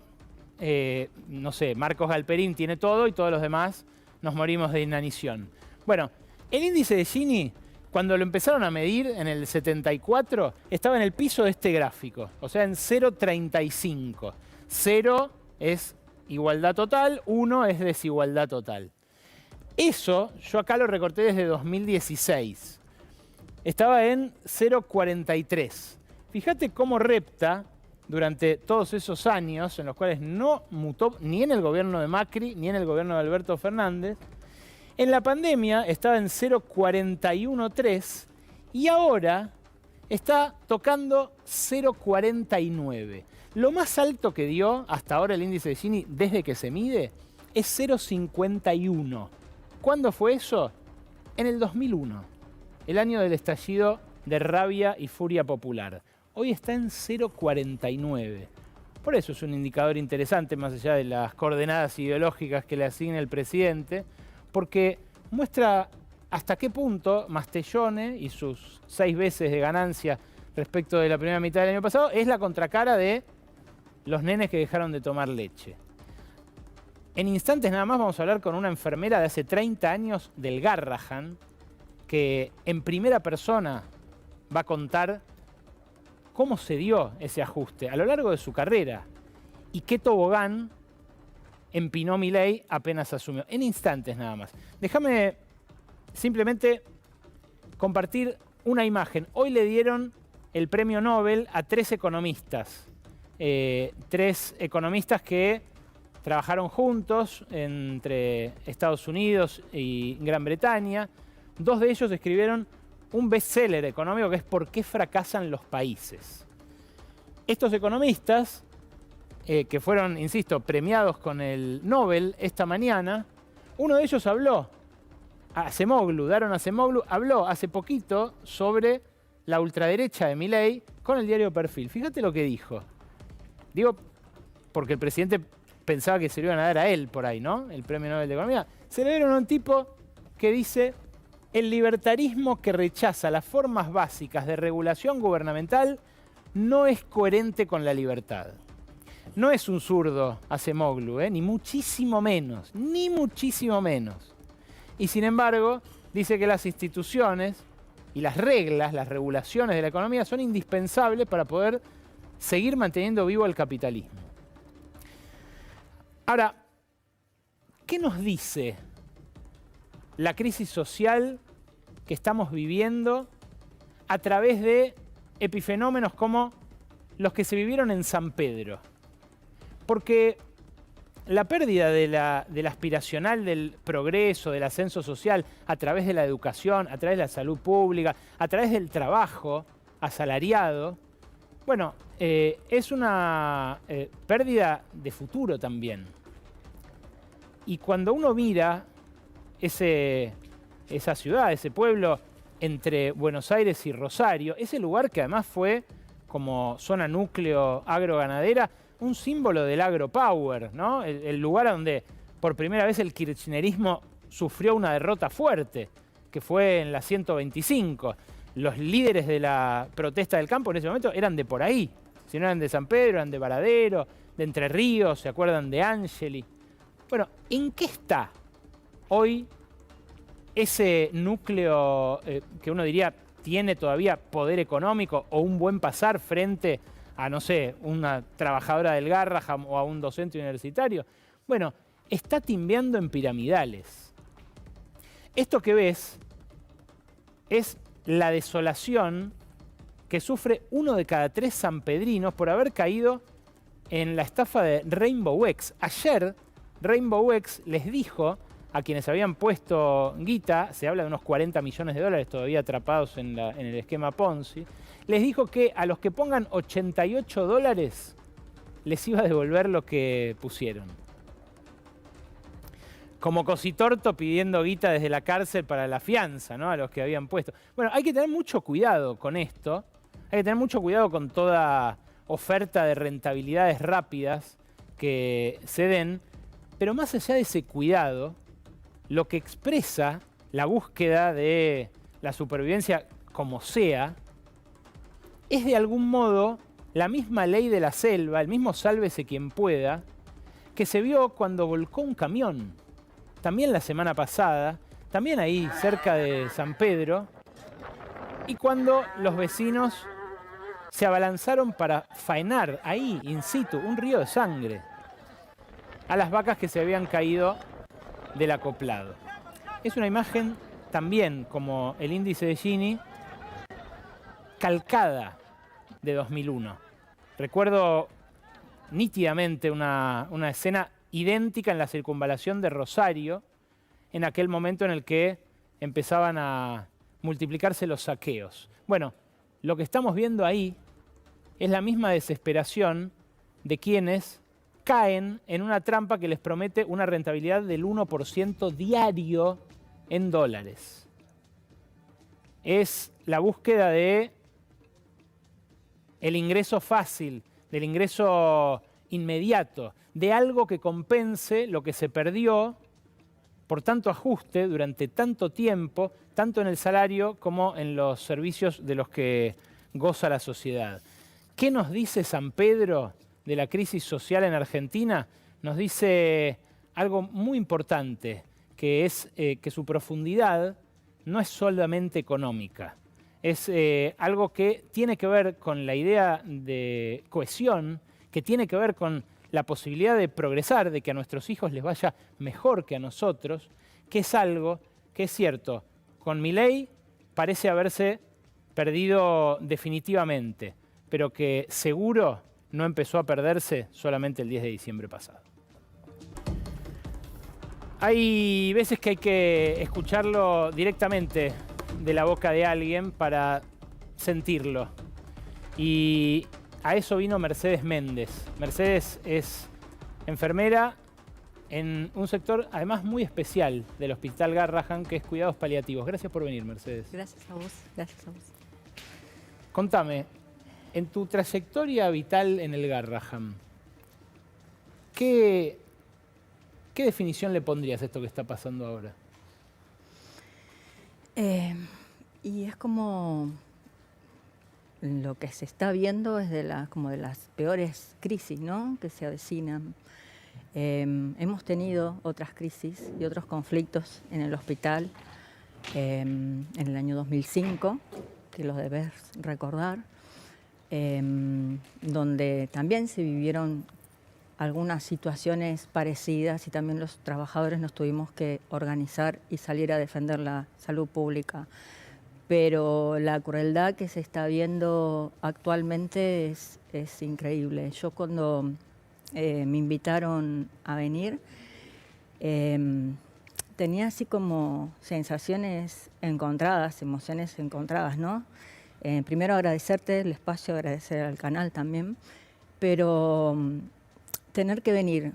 no sé, Marcos Galperín tiene todo y todos los demás nos morimos de inanición. Bueno, el índice de Gini, cuando lo empezaron a medir en el 74, estaba en el piso de este gráfico, o sea, en 0,35. 0 es igualdad total, 1 es desigualdad total. Eso yo acá lo recorté desde 2016. Estaba en 0,43. Fíjate cómo repta durante todos esos años en los cuales no mutó ni en el gobierno de Macri ni en el gobierno de Alberto Fernández. En la pandemia estaba en 0,413 y ahora está tocando 0,49. Lo más alto que dio hasta ahora el índice de Gini desde que se mide es 0,51. ¿Cuándo fue eso? En el 2001, el año del estallido de rabia y furia popular. Hoy está en 0,49. Por eso es un indicador interesante, más allá de las coordenadas ideológicas que le asigna el presidente, porque muestra hasta qué punto Mastellone y sus 6 veces de ganancia respecto de la primera mitad del año pasado es la contracara de los nenes que dejaron de tomar leche. En instantes nada más vamos a hablar con una enfermera de hace 30 años del Garrahan, que en primera persona va a contar cómo se dio ese ajuste a lo largo de su carrera y qué tobogán empinó Milei apenas asumió. En instantes nada más. Déjame simplemente compartir una imagen. Hoy le dieron el premio Nobel a 3 economistas. 3 economistas que trabajaron juntos entre Estados Unidos y Gran Bretaña. 2 de ellos escribieron un bestseller económico que es ¿Por qué fracasan los países? Estos economistas, que fueron, insisto, premiados con el Nobel esta mañana, uno de ellos habló, Daron Acemoglu, habló hace poquito sobre la ultraderecha de Milei con el diario Perfil. Fíjate lo que dijo. Digo, porque el presidente pensaba que se lo iban a dar a él por ahí, ¿no? El premio Nobel de Economía. Se le dieron a un tipo que dice: el libertarismo que rechaza las formas básicas de regulación gubernamental no es coherente con la libertad. No es un zurdo Acemoglu, ni muchísimo menos, ni muchísimo menos. Y sin embargo, dice que las instituciones y las reglas, las regulaciones de la economía son indispensables para poder seguir manteniendo vivo el capitalismo. Ahora, ¿qué nos dice la crisis social que estamos viviendo a través de epifenómenos como los que se vivieron en San Pedro? Porque la pérdida de la aspiracional del progreso, del ascenso social, a través de la educación, a través de la salud pública, a través del trabajo asalariado, bueno, es una pérdida de futuro también. Y cuando uno mira esa ciudad, ese pueblo entre Buenos Aires y Rosario, ese lugar que además fue como zona núcleo agroganadera, un símbolo del agropower, ¿no? El lugar donde por primera vez el kirchnerismo sufrió una derrota fuerte, que fue en la 125. Los líderes de la protesta del campo en ese momento eran de por ahí. Si no eran de San Pedro, eran de Varadero, de Entre Ríos, ¿se acuerdan de Angeli? Bueno, ¿en qué está hoy ese núcleo que uno diría tiene todavía poder económico o un buen pasar frente a, no sé, una trabajadora del Garrahan o a un docente universitario? Bueno, está timbeando en piramidales. Esto que ves es la desolación que sufre 1 de cada 3 sanpedrinos por haber caído en la estafa de Rainbow X. Ayer Rainbow X les dijo a quienes habían puesto guita, se habla de unos 40 millones de dólares todavía atrapados en el esquema Ponzi, les dijo que a los que pongan 88 dólares les iba a devolver lo que pusieron. Como Cositorto pidiendo guita desde la cárcel para la fianza, ¿no? A los que habían puesto. Bueno, hay que tener mucho cuidado con esto. Hay que tener mucho cuidado con toda oferta de rentabilidades rápidas que se den. Pero más allá de ese cuidado, lo que expresa la búsqueda de la supervivencia como sea, es de algún modo la misma ley de la selva, el mismo sálvese quien pueda, que se vio cuando volcó un camión. También la semana pasada, también ahí cerca de San Pedro, y cuando los vecinos se abalanzaron para faenar ahí, in situ, un río de sangre, a las vacas que se habían caído del acoplado. Es una imagen también, como el índice de Gini, calcada de 2001. Recuerdo nítidamente una escena idéntica en la circunvalación de Rosario, en aquel momento en el que empezaban a multiplicarse los saqueos. Bueno, lo que estamos viendo ahí es la misma desesperación de quienes caen en una trampa que les promete una rentabilidad del 1% diario en dólares. Es la búsqueda de el ingreso fácil, del ingreso inmediato, de algo que compense lo que se perdió por tanto ajuste durante tanto tiempo, tanto en el salario como en los servicios de los que goza la sociedad. ¿Qué nos dice San Pedro de la crisis social en Argentina? Nos dice algo muy importante, que es que su profundidad no es solamente económica. Es algo que tiene que ver con la idea de cohesión, que tiene que ver con la posibilidad de progresar, de que a nuestros hijos les vaya mejor que a nosotros, que es algo que es cierto, con Milei parece haberse perdido definitivamente, pero que seguro no empezó a perderse solamente el 10 de diciembre pasado. Hay veces que hay que escucharlo directamente de la boca de alguien para sentirlo. Y a eso vino Mercedes Méndez. Mercedes es enfermera en un sector además muy especial del Hospital Garrahan, que es cuidados paliativos. Gracias por venir, Mercedes. Gracias a vos, gracias a vos. Contame, en tu trayectoria vital en el Garrahan, ¿qué definición le pondrías a esto que está pasando ahora? Y es como lo que se está viendo es como de las peores crisis, ¿no?, que se avecinan. Hemos tenido otras crisis y otros conflictos en el hospital en el año 2005, que los debes recordar, donde también se vivieron algunas situaciones parecidas y también los trabajadores nos tuvimos que organizar y salir a defender la salud pública. Pero la crueldad que se está viendo actualmente es increíble. Yo cuando me invitaron a venir, tenía así como sensaciones encontradas, emociones encontradas, ¿no? Primero agradecerte el espacio, agradecer al canal también, pero tener que venir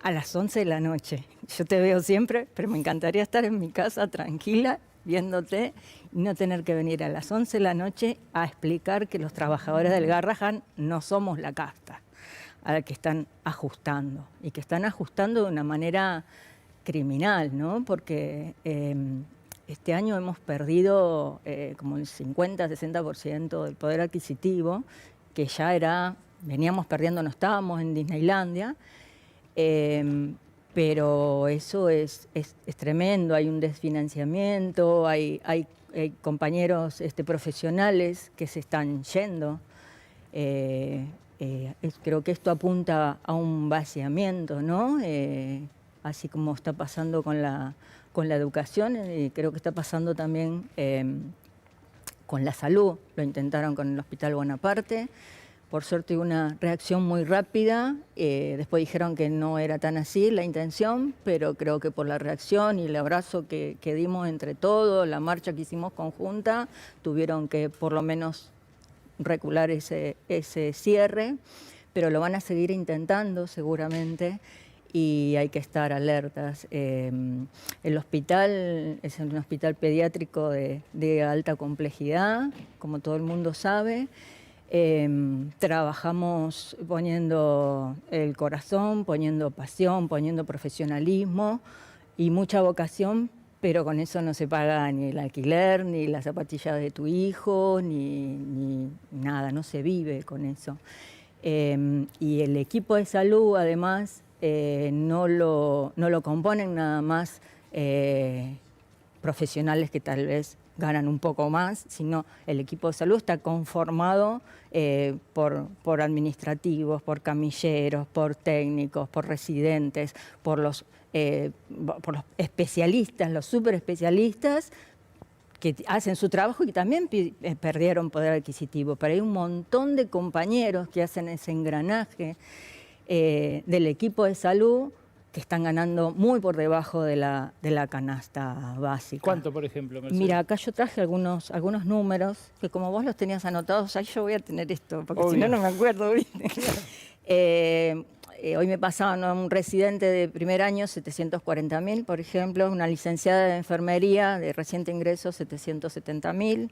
a las 11 de la noche. Yo te veo siempre, pero me encantaría estar en mi casa tranquila, viéndote, y no tener que venir a las 11 de la noche a explicar que los trabajadores del Garrahan no somos la casta a la que están ajustando, y que están ajustando de una manera criminal, ¿no? Porque este año hemos perdido como el 50-60% del poder adquisitivo, que ya veníamos perdiendo, no estábamos en Disneylandia, pero eso es tremendo. Hay un desfinanciamiento, hay compañeros profesionales que se están yendo. Creo que esto apunta a un vaciamiento, ¿no? Así como está pasando con la educación, y creo que está pasando también con la salud. Lo intentaron con el Hospital Bonaparte. Por suerte hubo una reacción muy rápida, después dijeron que no era tan así la intención, pero creo que por la reacción y el abrazo que dimos entre todos, la marcha que hicimos conjunta, tuvieron que por lo menos recular ese cierre, pero lo van a seguir intentando seguramente y hay que estar alertas. El hospital es un hospital pediátrico de alta complejidad, como todo el mundo sabe. Trabajamos poniendo el corazón, poniendo pasión, poniendo profesionalismo y mucha vocación, pero con eso no se paga ni el alquiler, ni las zapatillas de tu hijo, ni nada, no se vive con eso. Y el equipo de salud, además, no lo componen nada más profesionales que tal vez ganan un poco más, sino el equipo de salud está conformado por administrativos, por camilleros, por técnicos, por residentes, por los especialistas, los súper especialistas que hacen su trabajo y que también perdieron poder adquisitivo. Pero hay un montón de compañeros que hacen ese engranaje del equipo de salud que están ganando muy por debajo de la canasta básica. ¿Cuánto, por ejemplo, Mercedes? Mira, acá yo traje algunos números que como vos los tenías anotados, ahí yo voy a tener esto, porque si no, no me acuerdo, ¿viste? Hoy me pasaban a un residente de primer año 740.000, por ejemplo, una licenciada de enfermería de reciente ingreso 770.000,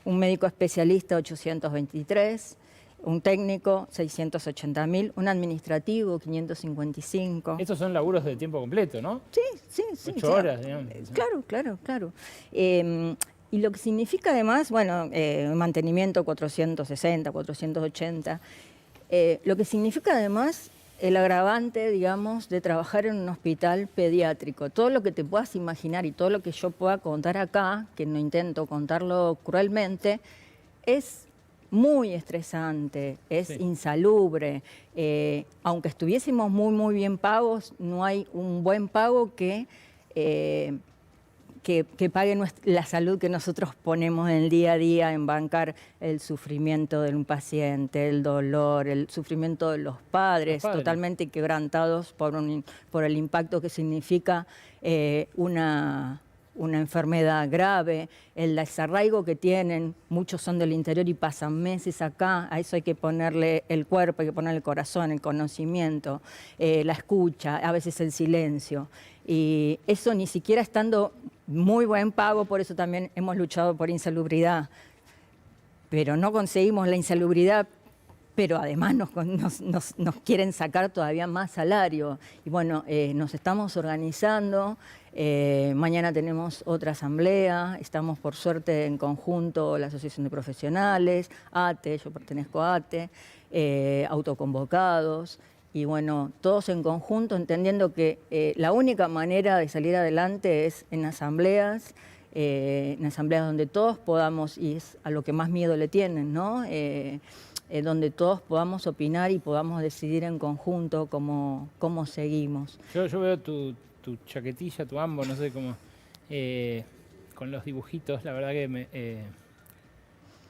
un médico especialista 823, un técnico 680.000, un administrativo 555. Estos son laburos de tiempo completo, ¿no? Sí. 8 horas, digamos. Claro. Y lo que significa además, bueno, mantenimiento 460, 480. Lo que significa además el agravante, digamos, de trabajar en un hospital pediátrico. Todo lo que te puedas imaginar y todo lo que yo pueda contar acá, que no intento contarlo cruelmente, es muy estresante, es insalubre. Aunque estuviésemos muy bien pagos, no hay un buen pago que pague la salud que nosotros ponemos en el día a día en bancar el sufrimiento de un paciente, el dolor, el sufrimiento de los padres. Totalmente quebrantados por el impacto que significa una enfermedad grave, el desarraigo que tienen, muchos son del interior y pasan meses acá, a eso hay que ponerle el cuerpo, hay que ponerle el corazón, el conocimiento, la escucha, a veces el silencio. Y eso ni siquiera estando muy buen pago, por eso también hemos luchado por insalubridad, pero no conseguimos la insalubridad, pero además nos quieren sacar todavía más salario. Y bueno, nos estamos organizando, mañana tenemos otra asamblea, estamos por suerte en conjunto la Asociación de Profesionales, ATE, yo pertenezco a ATE, autoconvocados, y bueno, todos en conjunto entendiendo que la única manera de salir adelante es en asambleas donde todos podamos, y es a lo que más miedo le tienen, ¿no? Donde todos podamos opinar y podamos decidir en conjunto cómo seguimos. Yo veo tu chaquetilla, tu ambo, no sé cómo, con los dibujitos, la verdad que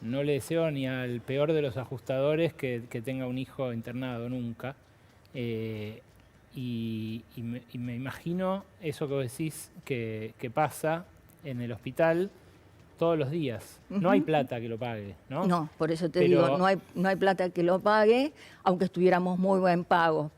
no le deseo ni al peor de los ajustadores que tenga un hijo internado nunca. Y me imagino eso que vos decís que pasa en el hospital todos los días. No hay plata que lo pague, ¿no? No, por eso te digo, no hay plata que lo pague, aunque estuviéramos muy buen pago.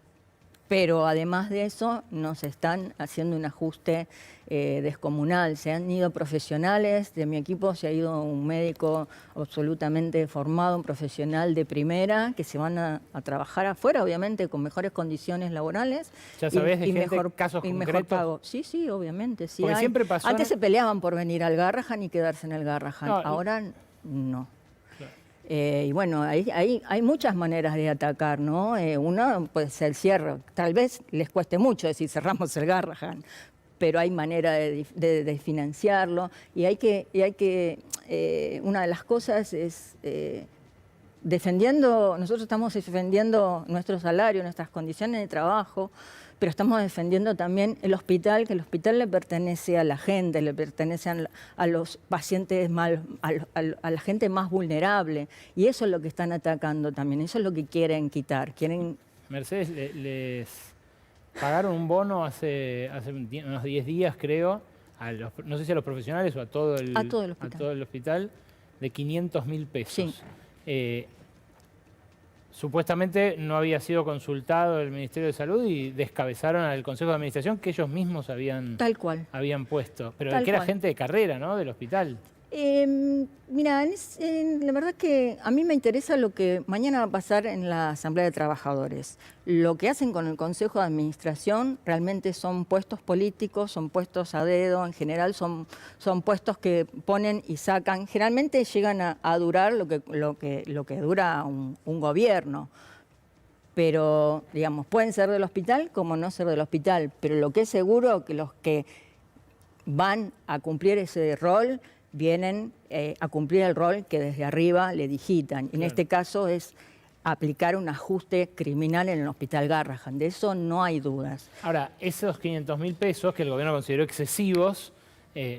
Pero además de eso, nos están haciendo un ajuste descomunal. Se han ido profesionales, de mi equipo se ha ido un médico absolutamente formado, un profesional de primera, que se van a trabajar afuera, obviamente, con mejores condiciones laborales. ¿Ya sabés de gente, mejor, casos y concretos? Mejor pago. Sí, obviamente. Sí. Porque siempre pasó... Antes se peleaban por venir al Garrahan y quedarse en el Garrahan. No, ahora no. Y bueno, hay muchas maneras de atacar, ¿no? Uno puede ser el cierre. Tal vez les cueste mucho decir cerramos el Garrahan, pero hay manera de financiarlo. Y hay que una de las cosas es nosotros estamos defendiendo nuestro salario, nuestras condiciones de trabajo, pero estamos defendiendo también el hospital, que el hospital le pertenece a la gente, le pertenece a los pacientes, a la gente más vulnerable. Y eso es lo que están atacando también, eso es lo que quieren quitar. Mercedes, les pagaron un bono hace unos 10 días, creo, no sé si a los profesionales o a todo el hospital, de 500.000 pesos. Sí. Supuestamente no había sido consultado el Ministerio de Salud y descabezaron al Consejo de Administración que ellos mismos habían puesto. Pero que era gente de carrera, ¿no? Del hospital. Mira, la verdad que a mí me interesa lo que mañana va a pasar en la Asamblea de Trabajadores. Lo que hacen con el Consejo de Administración realmente son puestos políticos, son puestos a dedo, en general son puestos que ponen y sacan. Generalmente llegan a durar lo que dura un gobierno. Pero, digamos, pueden ser del hospital como no ser del hospital. Pero lo que es seguro que los que van a cumplir ese rol vienen a cumplir el rol que desde arriba le digitan. Claro. En este caso es aplicar un ajuste criminal en el Hospital Garrahan. De eso no hay dudas. Ahora, esos 500.000 pesos que el gobierno consideró excesivos,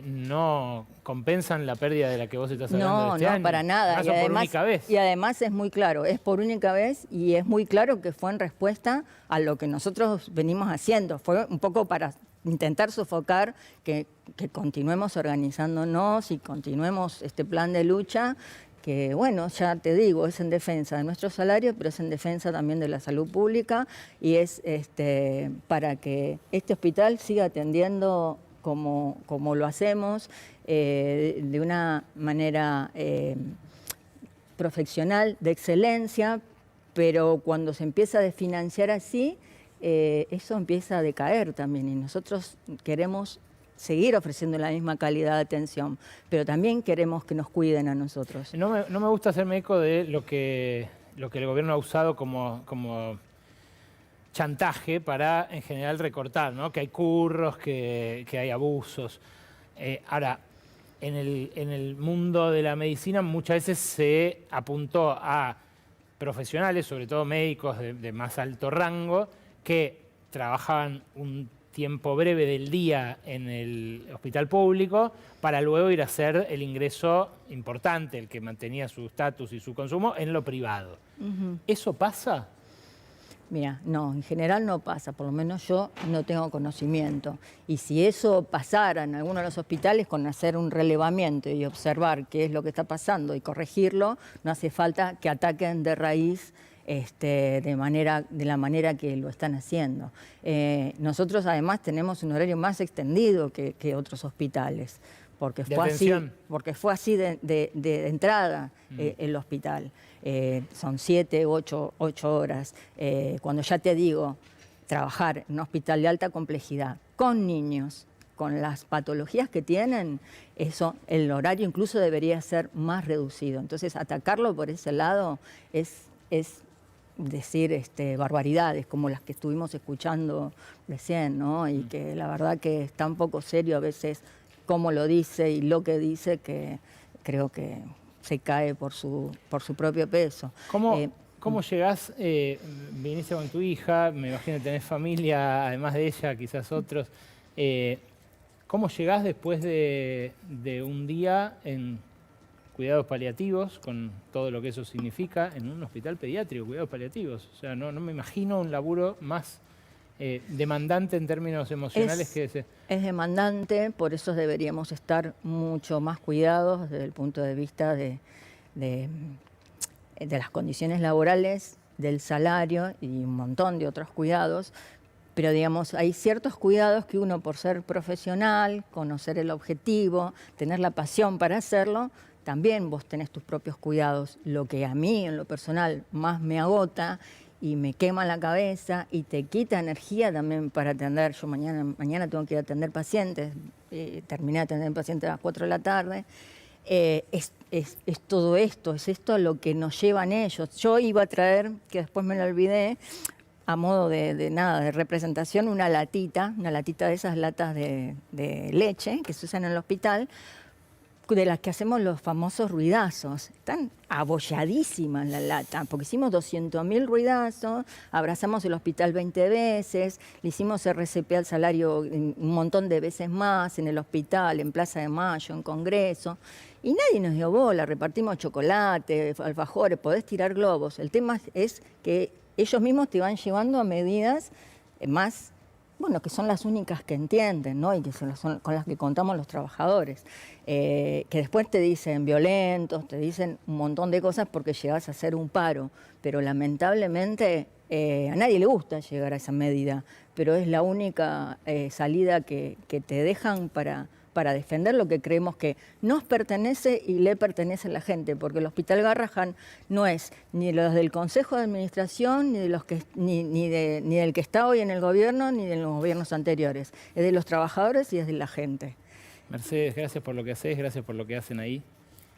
no compensan la pérdida de la que vos estás hablando de este año. No, para nada. Además, por única vez. Y además es muy claro, es por única vez y es muy claro que fue en respuesta a lo que nosotros venimos haciendo. Fue un poco para intentar sofocar que continuemos organizándonos y continuemos este plan de lucha que, bueno, ya te digo, es en defensa de nuestros salarios, pero es en defensa también de la salud pública y es para que este hospital siga atendiendo como lo hacemos, de una manera profesional, de excelencia, pero cuando se empieza a desfinanciar así, eso empieza a decaer también y nosotros queremos seguir ofreciendo la misma calidad de atención, pero también queremos que nos cuiden a nosotros. No me gusta hacerme eco de lo que el gobierno ha usado como chantaje para, en general, recortar, ¿no? Que hay curros, que hay abusos. Ahora, en el mundo de la medicina muchas veces se apuntó a profesionales, sobre todo médicos de más alto rango, que trabajaban un tiempo breve del día en el hospital público para luego ir a hacer el ingreso importante, el que mantenía su estatus y su consumo, en lo privado. ¿Eso pasa? Mira, no, en general no pasa, por lo menos yo no tengo conocimiento. Y si eso pasara en alguno de los hospitales, con hacer un relevamiento y observar qué es lo que está pasando y corregirlo, no hace falta que ataquen de raíz de la manera que lo están haciendo. Nosotros además tenemos un horario más extendido que otros hospitales, porque fue así de entrada el hospital. Son 7, 8 horas. Cuando ya te digo, trabajar en un hospital de alta complejidad con niños, con las patologías que tienen, el horario incluso debería ser más reducido. Entonces, atacarlo por ese lado es decir barbaridades como las que estuvimos escuchando recién, ¿no? Y que la verdad que es tan poco serio a veces cómo lo dice y lo que dice que creo que se cae por su propio peso. ¿Cómo llegás? Viniste con tu hija, me imagino que tenés familia, además de ella, quizás otros. ¿Cómo llegás después de un día en cuidados paliativos, con todo lo que eso significa, en un hospital pediátrico, cuidados paliativos? O sea, no me imagino un laburo más demandante en términos emocionales que ese. Es demandante, por eso deberíamos estar mucho más cuidados desde el punto de vista de las condiciones laborales, del salario y un montón de otros cuidados. Pero digamos, hay ciertos cuidados que uno, por ser profesional, conocer el objetivo, tener la pasión para hacerlo, también vos tenés tus propios cuidados. Lo que a mí, en lo personal, más me agota y me quema la cabeza y te quita energía también para atender. Yo mañana tengo que ir a atender pacientes, terminé de atender pacientes a las 4 de la tarde. Es todo esto, es esto lo que nos llevan ellos. Yo iba a traer, que después me lo olvidé, a modo de representación, una latita de esas latas de leche que se usan en el hospital, de las que hacemos los famosos ruidazos. Están abolladísimas la lata, porque hicimos 200.000 ruidazos, abrazamos el hospital 20 veces, le hicimos RCP al salario un montón de veces más, en el hospital, en Plaza de Mayo, en Congreso, y nadie nos dio bola, repartimos chocolate, alfajores, podés tirar globos. El tema es que ellos mismos te van llevando a medidas más, bueno, que son las únicas que entienden, ¿no? Y que son con las que contamos los trabajadores. Que después te dicen violentos, te dicen un montón de cosas porque llegás a hacer un paro. Pero lamentablemente a nadie le gusta llegar a esa medida, pero es la única salida que te dejan para defender lo que creemos que nos pertenece y le pertenece a la gente, porque el Hospital Garrahan no es ni los del Consejo de Administración, ni del que está hoy en el gobierno, ni de los gobiernos anteriores. Es de los trabajadores y es de la gente. Mercedes, gracias por lo que hacés, gracias por lo que hacen ahí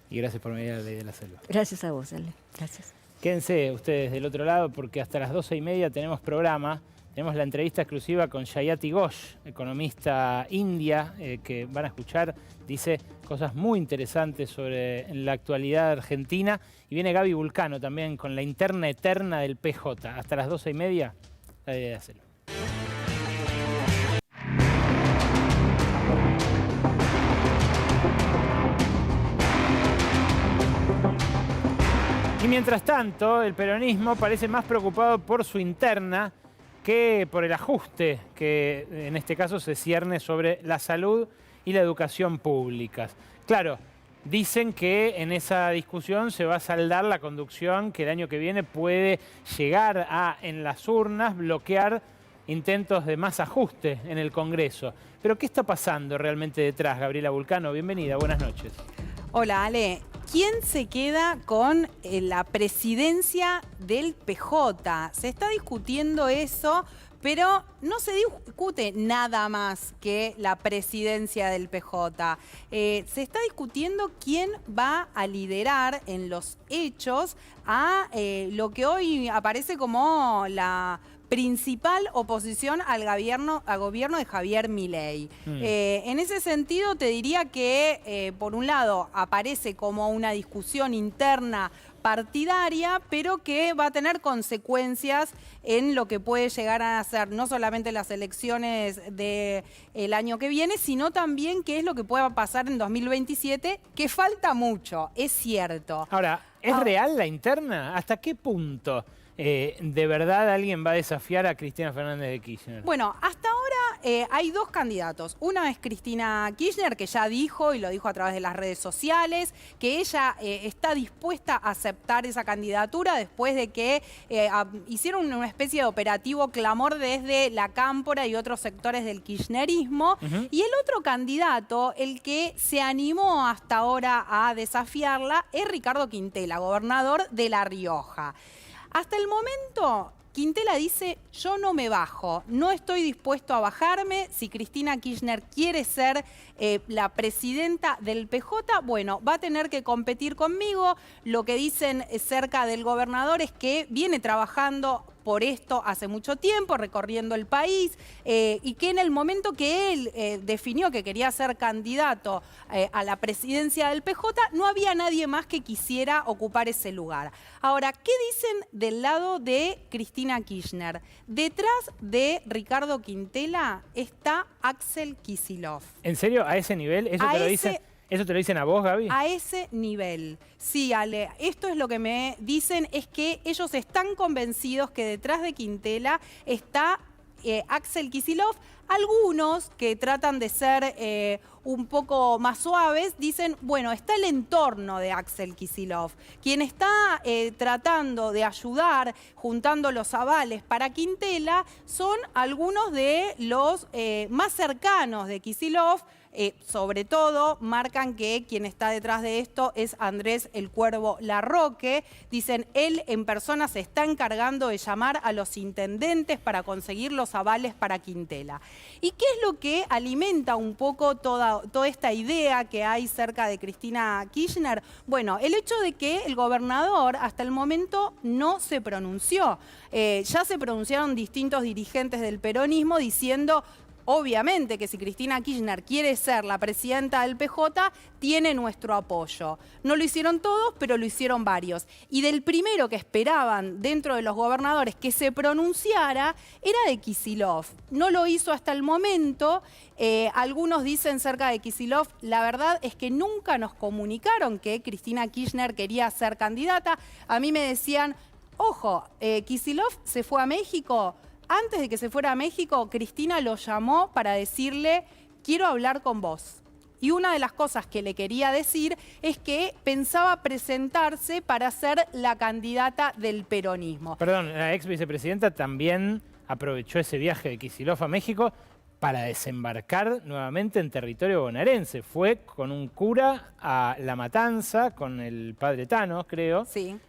y gracias por medir la ley de la selva. Gracias a vos, Ale. Gracias. Quédense ustedes del otro lado porque hasta las 12:30 tenemos programa. Tenemos la entrevista exclusiva con Jayati Ghosh, economista india, que van a escuchar. Dice cosas muy interesantes sobre la actualidad argentina. Y viene Gaby Vulcano también con la interna eterna del PJ. Hasta las 12:30, la idea de hacerlo. mientras tanto, el peronismo parece más preocupado por su interna que por el ajuste que en este caso se cierne sobre la salud y la educación públicas. Claro, dicen que en esa discusión se va a saldar la conducción que el año que viene puede llegar a, en las urnas, bloquear intentos de más ajuste en el Congreso. Pero ¿qué está pasando realmente detrás? Gabriela Vulcano, bienvenida, buenas noches. Hola Ale, ¿quién se queda con la presidencia del PJ? Se está discutiendo eso, pero no se discute nada más que la presidencia del PJ. Se está discutiendo quién va a liderar en los hechos a lo que hoy aparece como la principal oposición al gobierno de Javier Milei. En ese sentido te diría que por un lado aparece como una discusión interna partidaria, pero que va a tener consecuencias en lo que puede llegar a ser no solamente las elecciones del año que viene, sino también qué es lo que pueda pasar en 2027, que falta mucho, es cierto. Ahora, ¿es real la interna? ¿Hasta qué punto de verdad alguien va a desafiar a Cristina Fernández de Kirchner? Bueno, hasta ahora hay dos candidatos. Una es Cristina Kirchner, que ya dijo, y lo dijo a través de las redes sociales, que ella está dispuesta a aceptar esa candidatura después de que hicieron una especie de operativo clamor desde la Cámpora y otros sectores del kirchnerismo. Y el otro candidato, el que se animó hasta ahora a desafiarla, es Ricardo Quintela, gobernador de La Rioja. Hasta el momento, Quintela dice, yo no me bajo, no estoy dispuesto a bajarme. Si Cristina Kirchner quiere ser la presidenta del PJ, bueno, va a tener que competir conmigo. Lo que dicen cerca del gobernador es que viene trabajando por esto hace mucho tiempo, recorriendo el país, y que en el momento que él definió que quería ser candidato a la presidencia del PJ, no había nadie más que quisiera ocupar ese lugar. Ahora, ¿qué dicen del lado de Cristina Kirchner? Detrás de Ricardo Quintela está Axel Kicillof. ¿En serio? ¿A ese nivel? ¿Eso te lo dicen a vos, Gaby? A ese nivel. Sí, Ale, esto es lo que me dicen, es que ellos están convencidos que detrás de Quintela está Axel Kicillof. Algunos que tratan de ser un poco más suaves dicen, bueno, está el entorno de Axel Kicillof. Quien está tratando de ayudar, juntando los avales para Quintela, son algunos de los más cercanos de Kicillof. Sobre todo, marcan que quien está detrás de esto es Andrés El Cuervo Larroque. Dicen, él en persona se está encargando de llamar a los intendentes para conseguir los avales para Quintela. ¿Y qué es lo que alimenta un poco toda esta idea que hay cerca de Cristina Kirchner? Bueno, el hecho de que el gobernador hasta el momento no se pronunció. Ya se pronunciaron distintos dirigentes del peronismo diciendo, obviamente que si Cristina Kirchner quiere ser la presidenta del PJ, tiene nuestro apoyo. No lo hicieron todos, pero lo hicieron varios. Y del primero que esperaban dentro de los gobernadores que se pronunciara, era de Kicillof. No lo hizo hasta el momento. Algunos dicen cerca de Kicillof, la verdad es que nunca nos comunicaron que Cristina Kirchner quería ser candidata. A mí me decían, ojo, Kicillof se fue a México. Antes de que se fuera a México, Cristina lo llamó para decirle, quiero hablar con vos. Y una de las cosas que le quería decir es que pensaba presentarse para ser la candidata del peronismo. Perdón, la ex vicepresidenta también aprovechó ese viaje de Kicillof a México para desembarcar nuevamente en territorio bonaerense. Fue con un cura a La Matanza, con el padre Thanos, creo. Sí.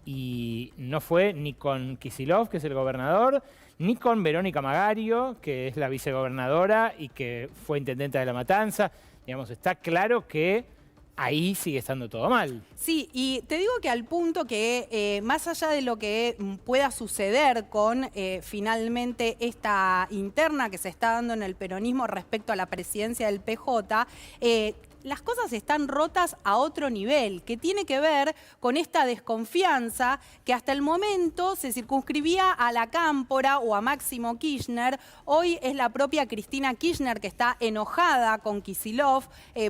Y no fue ni con Kicillof, que es el gobernador, ni con Verónica Magario, que es la vicegobernadora y que fue intendenta de La Matanza. Digamos, está claro que ahí sigue estando todo mal. Sí, y te digo que al punto que más allá de lo que pueda suceder con finalmente esta interna que se está dando en el peronismo respecto a la presidencia del PJ, las cosas están rotas a otro nivel, que tiene que ver con esta desconfianza que hasta el momento se circunscribía a la Cámpora o a Máximo Kirchner. Hoy es la propia Cristina Kirchner que está enojada con Kicillof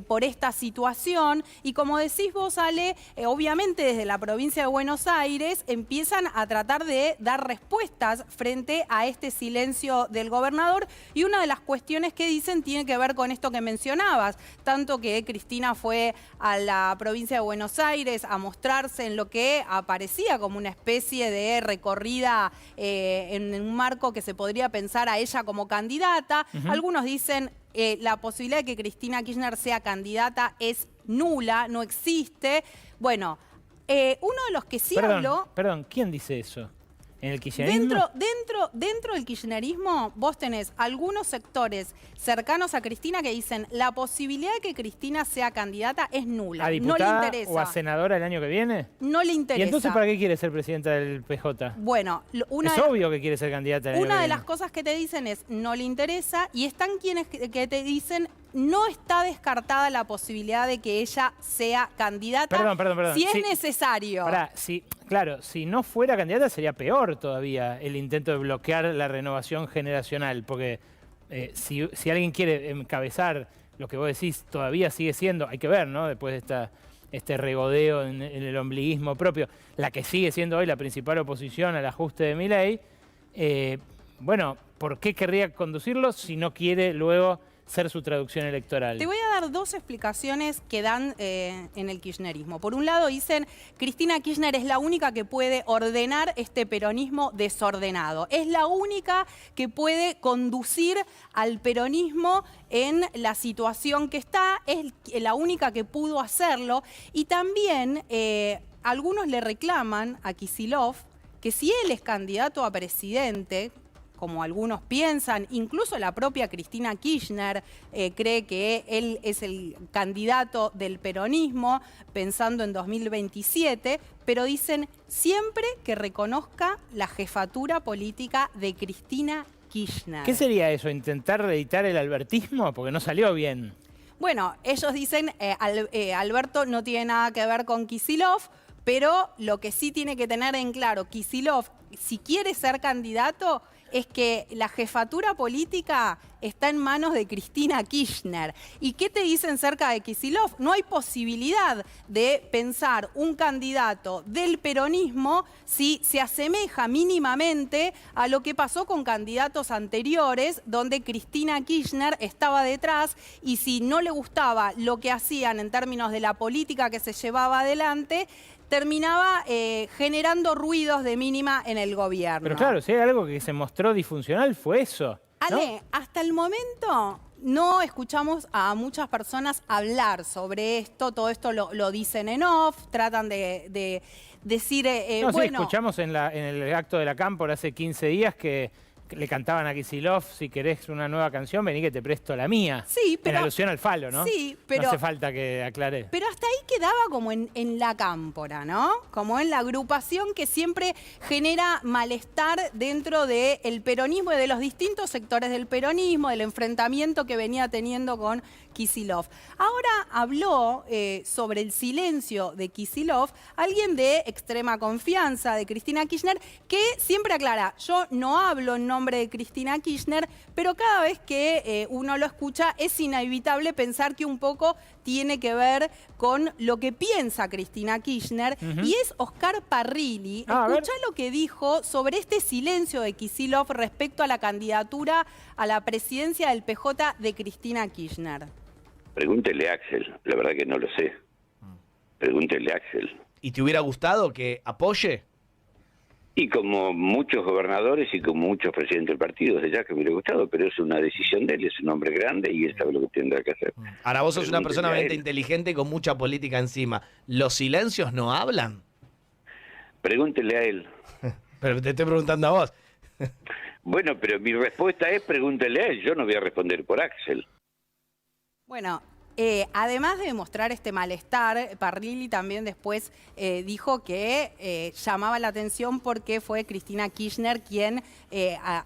por esta situación. Y como decís vos, Ale, obviamente desde la provincia de Buenos Aires empiezan a tratar de dar respuestas frente a este silencio del gobernador. Y una de las cuestiones que dicen tiene que ver con esto que mencionabas, tanto que Cristina fue a la provincia de Buenos Aires a mostrarse en lo que aparecía como una especie de recorrida en un marco que se podría pensar a ella como candidata. Algunos dicen la posibilidad de que Cristina Kirchner sea candidata es nula, no existe. Bueno, uno de los que sí habló... Perdón, ¿quién dice eso? ¿En el kirchnerismo? Dentro del kirchnerismo vos tenés algunos sectores cercanos a Cristina que dicen la posibilidad de que Cristina sea candidata es nula. ¿A diputada no le interesa. o a senadora el año que viene? No le interesa. ¿Y entonces para qué quiere ser presidenta del PJ? Bueno, es obvio que quiere ser candidata el año que una de viene. las cosas que te dicen es no le interesa, y están quienes que te dicen no está descartada la posibilidad de que ella sea candidata. Perdón. Si es necesario. Claro, si no fuera candidata sería peor todavía el intento de bloquear la renovación generacional, porque si alguien quiere encabezar lo que vos decís, todavía sigue siendo, hay que ver, ¿no? Después de este regodeo en el ombliguismo propio, la que sigue siendo hoy la principal oposición al ajuste de Milei, bueno, ¿por qué querría conducirlo si no quiere luego ser su traducción electoral? Te voy a dar dos explicaciones que dan en el kirchnerismo. Por un lado dicen, Cristina Kirchner es la única que puede ordenar este peronismo desordenado. Es la única que puede conducir al peronismo en la situación que está, es la única que pudo hacerlo. Y también algunos le reclaman a Kicillof que si él es candidato a presidente, como algunos piensan, incluso la propia Cristina Kirchner cree que él es el candidato del peronismo, pensando en 2027, pero dicen siempre que reconozca la jefatura política de Cristina Kirchner. ¿Qué sería eso? ¿Intentar reeditar el albertismo? Porque no salió bien. Bueno, ellos dicen, Alberto no tiene nada que ver con Kicillof, pero lo que sí tiene que tener en claro Kicillof, si quiere ser candidato, es que la jefatura política está en manos de Cristina Kirchner. ¿Y qué te dicen cerca de Kicillof? No hay posibilidad de pensar un candidato del peronismo si se asemeja mínimamente a lo que pasó con candidatos anteriores, donde Cristina Kirchner estaba detrás, y si no le gustaba lo que hacían en términos de la política que se llevaba adelante, terminaba generando ruidos de mínima en el gobierno. Pero claro, si hay algo que se mostró disfuncional fue eso, ¿no? Ale, hasta el momento no escuchamos a muchas personas hablar sobre esto, todo esto lo dicen en off, tratan de decir, No, bueno... sí, escuchamos en el acto de la Cámpora hace 15 días que le cantaban a Kicillof, si querés una nueva canción, vení que te presto la mía. Sí, pero... En alusión al falo, ¿no? Sí, pero... No hace falta que aclare. Pero hasta ahí quedaba como en la Cámpora, ¿no? Como en la agrupación que siempre genera malestar dentro del peronismo y de los distintos sectores del peronismo, del enfrentamiento que venía teniendo con Kicillof. Ahora habló sobre el silencio de Kicillof alguien de extrema confianza de Cristina Kirchner, que siempre aclara, yo no hablo en nombre de Cristina Kirchner, pero cada vez que uno lo escucha es inevitable pensar que un poco tiene que ver con lo que piensa Cristina Kirchner, y es Oscar Parrilli. Escuchá lo que dijo sobre este silencio de Kicillof respecto a la candidatura a la presidencia del PJ de Cristina Kirchner. Pregúntele a Axel, la verdad que no lo sé. Pregúntele a Axel. ¿Y te hubiera gustado que apoye? Y como muchos gobernadores y como muchos presidentes del partido, desde ya que me hubiera gustado, pero es una decisión de él, es un hombre grande y él sabe lo que tendrá que hacer. Ahora vos sos una persona Pregúntele a bastante él. inteligente y con mucha política encima. ¿Los silencios no hablan? Pregúntele a él. Pero te estoy preguntando a vos. Bueno, pero mi respuesta es pregúntele a él, yo no voy a responder por Axel. Bueno, Además de demostrar este malestar, Parrilli también después dijo que llamaba la atención porque fue Cristina Kirchner quien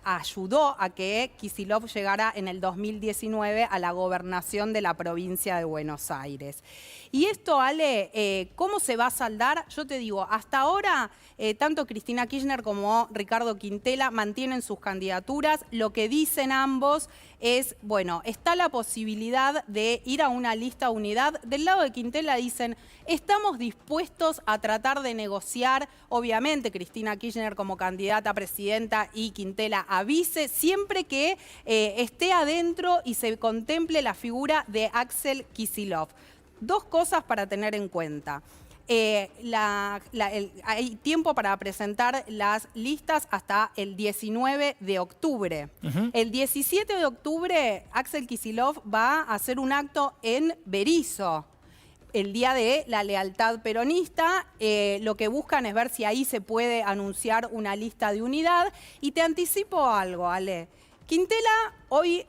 ayudó a que Kicillof llegara en el 2019 a la gobernación de la provincia de Buenos Aires. Y esto, Ale, ¿cómo se va a saldar? Yo te digo, hasta ahora tanto Cristina Kirchner como Ricardo Quintela mantienen sus candidaturas. Lo que dicen ambos es, bueno, está la posibilidad de ir a una lista de unidad. Del lado de Quintela dicen, estamos dispuestos a tratar de negociar, obviamente Cristina Kirchner como candidata a presidenta y Quintela a vice, siempre que esté adentro y se contemple la figura de Axel Kicillof. Dos cosas para tener en cuenta. Hay tiempo para presentar las listas hasta el 19 de octubre. El 17 de octubre, Axel Kicillof va a hacer un acto en Berisso, el Día de la Lealtad Peronista. Lo que buscan es ver si ahí se puede anunciar una lista de unidad. Y te anticipo algo, Ale. Quintela hoy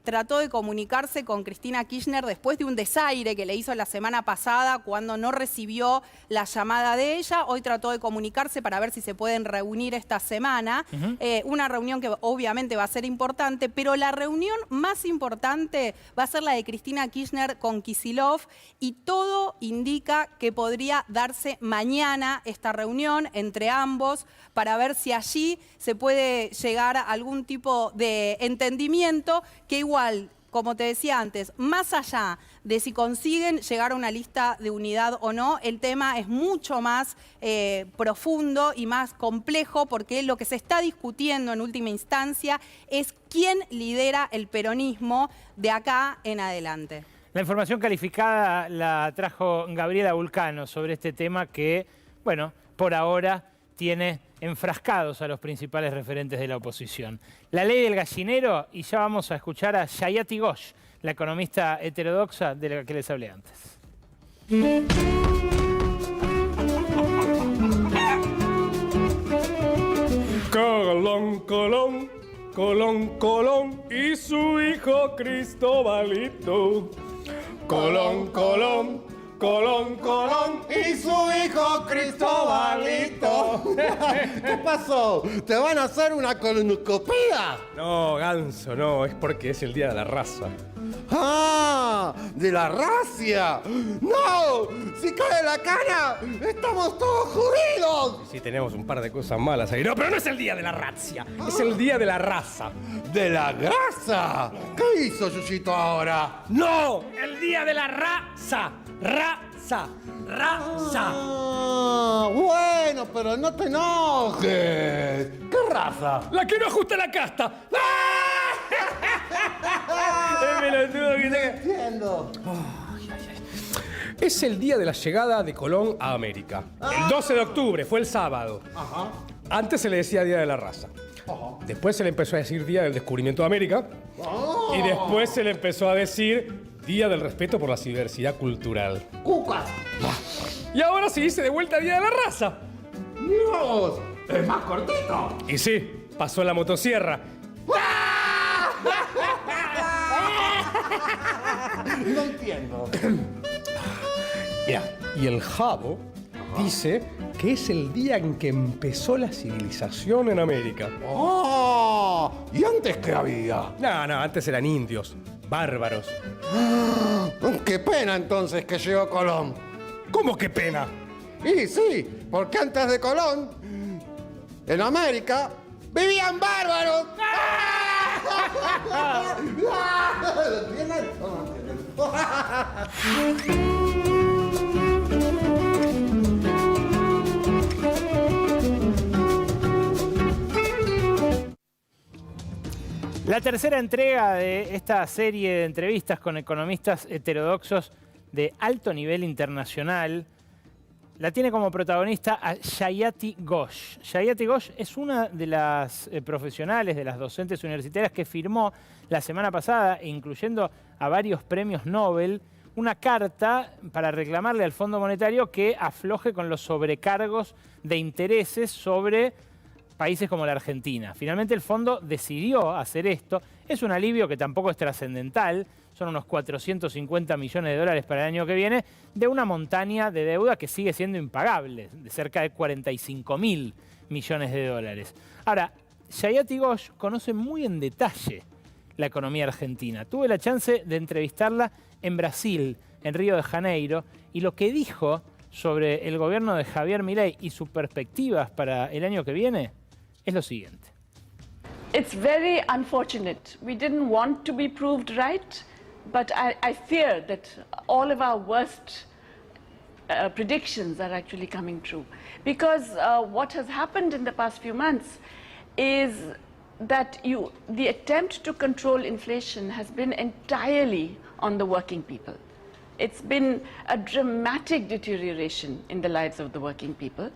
trató de comunicarse con Cristina Kirchner después de un desaire que le hizo la semana pasada cuando no recibió la llamada de ella. Hoy trató de comunicarse para ver si se pueden reunir esta semana. Una reunión que obviamente va a ser importante, pero la reunión más importante va a ser la de Cristina Kirchner con Kicillof y todo indica que podría darse mañana esta reunión entre ambos para ver si allí se puede llegar a algún tipo de entendimiento que igual, como te decía antes, más allá de si consiguen llegar a una lista de unidad o no, el tema es mucho más profundo y más complejo porque lo que se está discutiendo en última instancia es quién lidera el peronismo de acá en adelante. La información calificada la trajo Gabriela Vulcano sobre este tema que, bueno, por ahora tiene enfrascados a los principales referentes de la oposición. La ley del gallinero, y ya vamos a escuchar a Sayati Ghosh, la economista heterodoxa de la que les hablé antes. Colón, Colón, Colón, Colón y su hijo Cristobalito. Colón, Colón, Colón, Colón y su hijo Cristobalito. ¿Qué pasó? ¿Te van a hacer una colonoscopía? No, Ganso, no, es porque es el día de la raza. ¡Ah! ¡De la racia! ¡No! ¡Si cae la cana! ¡Estamos todos jodidos! Sí, tenemos un par de cosas malas ahí. No, pero no es el día de la racia, es el día de la raza. ¡De la grasa! ¿Qué hizo Yuyito ahora? ¡No! ¡El día de la raza! ¡Raza! ¡Raza! Ah, bueno, pero no te enojes. ¿Qué raza? ¡La que no ajusta la casta! ¡Es pelotudo que te... Entiendo. Es el día de la llegada de Colón a América. El 12 de octubre, fue el sábado. Ajá. Antes se le decía Día de la Raza. Después se le empezó a decir Día del Descubrimiento de América. Y después se le empezó a decir Día del Respeto por la Diversidad Cultural. ¡Cucas! Y ahora se dice de vuelta Día de la Raza. ¡Dios! ¡Es más cortito! Y sí, pasó la motosierra. No entiendo. Mira, y el Jabo dice que es el día en que empezó la civilización en América. ¡Oh! ¿Y antes qué había? No, antes eran indios, bárbaros. ¡Qué pena entonces que llegó Colón! ¿Cómo qué pena? Y sí, porque antes de Colón, en América, vivían bárbaros. ¿Lo entienden? ¿O no entienden? La tercera entrega de esta serie de entrevistas con economistas heterodoxos de alto nivel internacional la tiene como protagonista a Sayati Ghosh. Sayati Ghosh es una de las profesionales, de las docentes universitarias que firmó la semana pasada, incluyendo a varios premios Nobel, una carta para reclamarle al Fondo Monetario que afloje con los sobrecargos de intereses sobre países como la Argentina. Finalmente el fondo decidió hacer esto. Es un alivio que tampoco es trascendental. son unos 450 millones de dólares para el año que viene, de una montaña de deuda que sigue siendo impagable, de cerca de 45.000 millones de dólares. Ahora, Jayati Ghosh conoce muy en detalle la economía argentina. Tuve la chance de entrevistarla en Brasil, en Río de Janeiro, y lo que dijo sobre el gobierno de Javier Milei y sus perspectivas para el año que viene es lo siguiente. It's very unfortunate. We didn't want to be proved right, but I fear that all of our worst predictions are actually coming true. Because what has happened in the past few months is that the attempt to control inflation has been entirely on the working people. It's been a dramatic deterioration in the lives of the working people.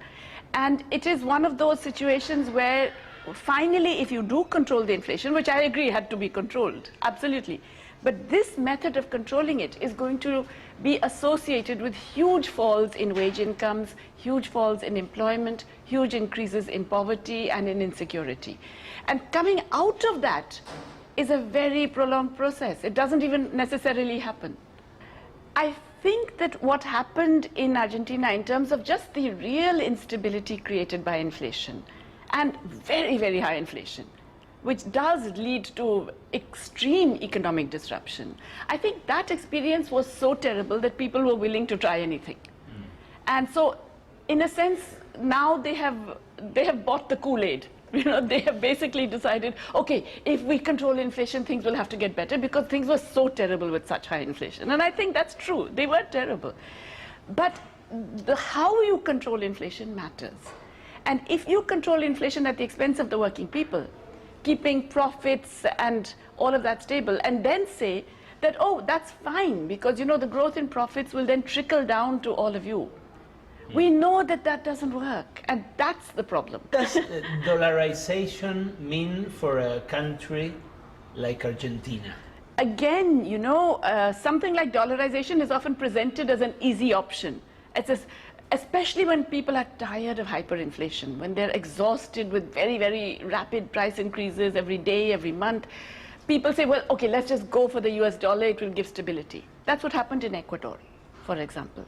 And it is one of those situations where finally, if you do control the inflation, which I agree had to be controlled, absolutely. But this method of controlling it is going to be associated with huge falls in wage incomes, huge falls in employment, huge increases in poverty and in insecurity. And coming out of that is a very prolonged process. It doesn't even necessarily happen. I think that what happened in Argentina in terms of just the real instability created by inflation and very, very high inflation, which does lead to extreme economic disruption. I think that experience was so terrible that people were willing to try anything. And so, in a sense, now they have bought the Kool-Aid. You know, they have basically decided, okay, if we control inflation, things will have to get better because things were so terrible with such high inflation. And I think that's true. They were terrible. But how you control inflation matters. And if you control inflation at the expense of the working people, keeping profits and all of that stable, and then say that, oh, that's fine, because, you know, the growth in profits will then trickle down to all of you. We know that that doesn't work, and that's the problem. What does dollarization mean for a country like Argentina? Again, you know, something like dollarization is often presented as an easy option. Especially when people are tired of hyperinflation, when they're exhausted with very, very rapid price increases every day, every month. People say, well, okay, let's just go for the US dollar, it will give stability. That's what happened in Ecuador, for example.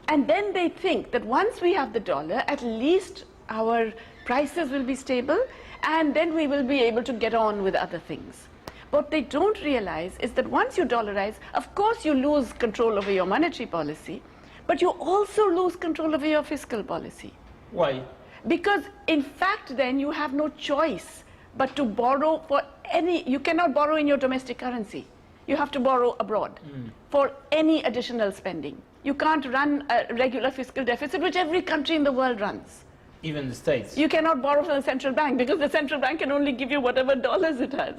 And then they think that once we have the dollar, at least our prices will be stable, and then we will be able to get on with other things. What they don't realize is that once you dollarize, of course you lose control over your monetary policy, but you also lose control over your fiscal policy. Why? Because in fact then you have no choice but to borrow for you cannot borrow in your domestic currency. You have to borrow abroad for any additional spending. You can't run a regular fiscal deficit, which every country in the world runs. Even the States? You cannot borrow from the central bank because the central bank can only give you whatever dollars it has.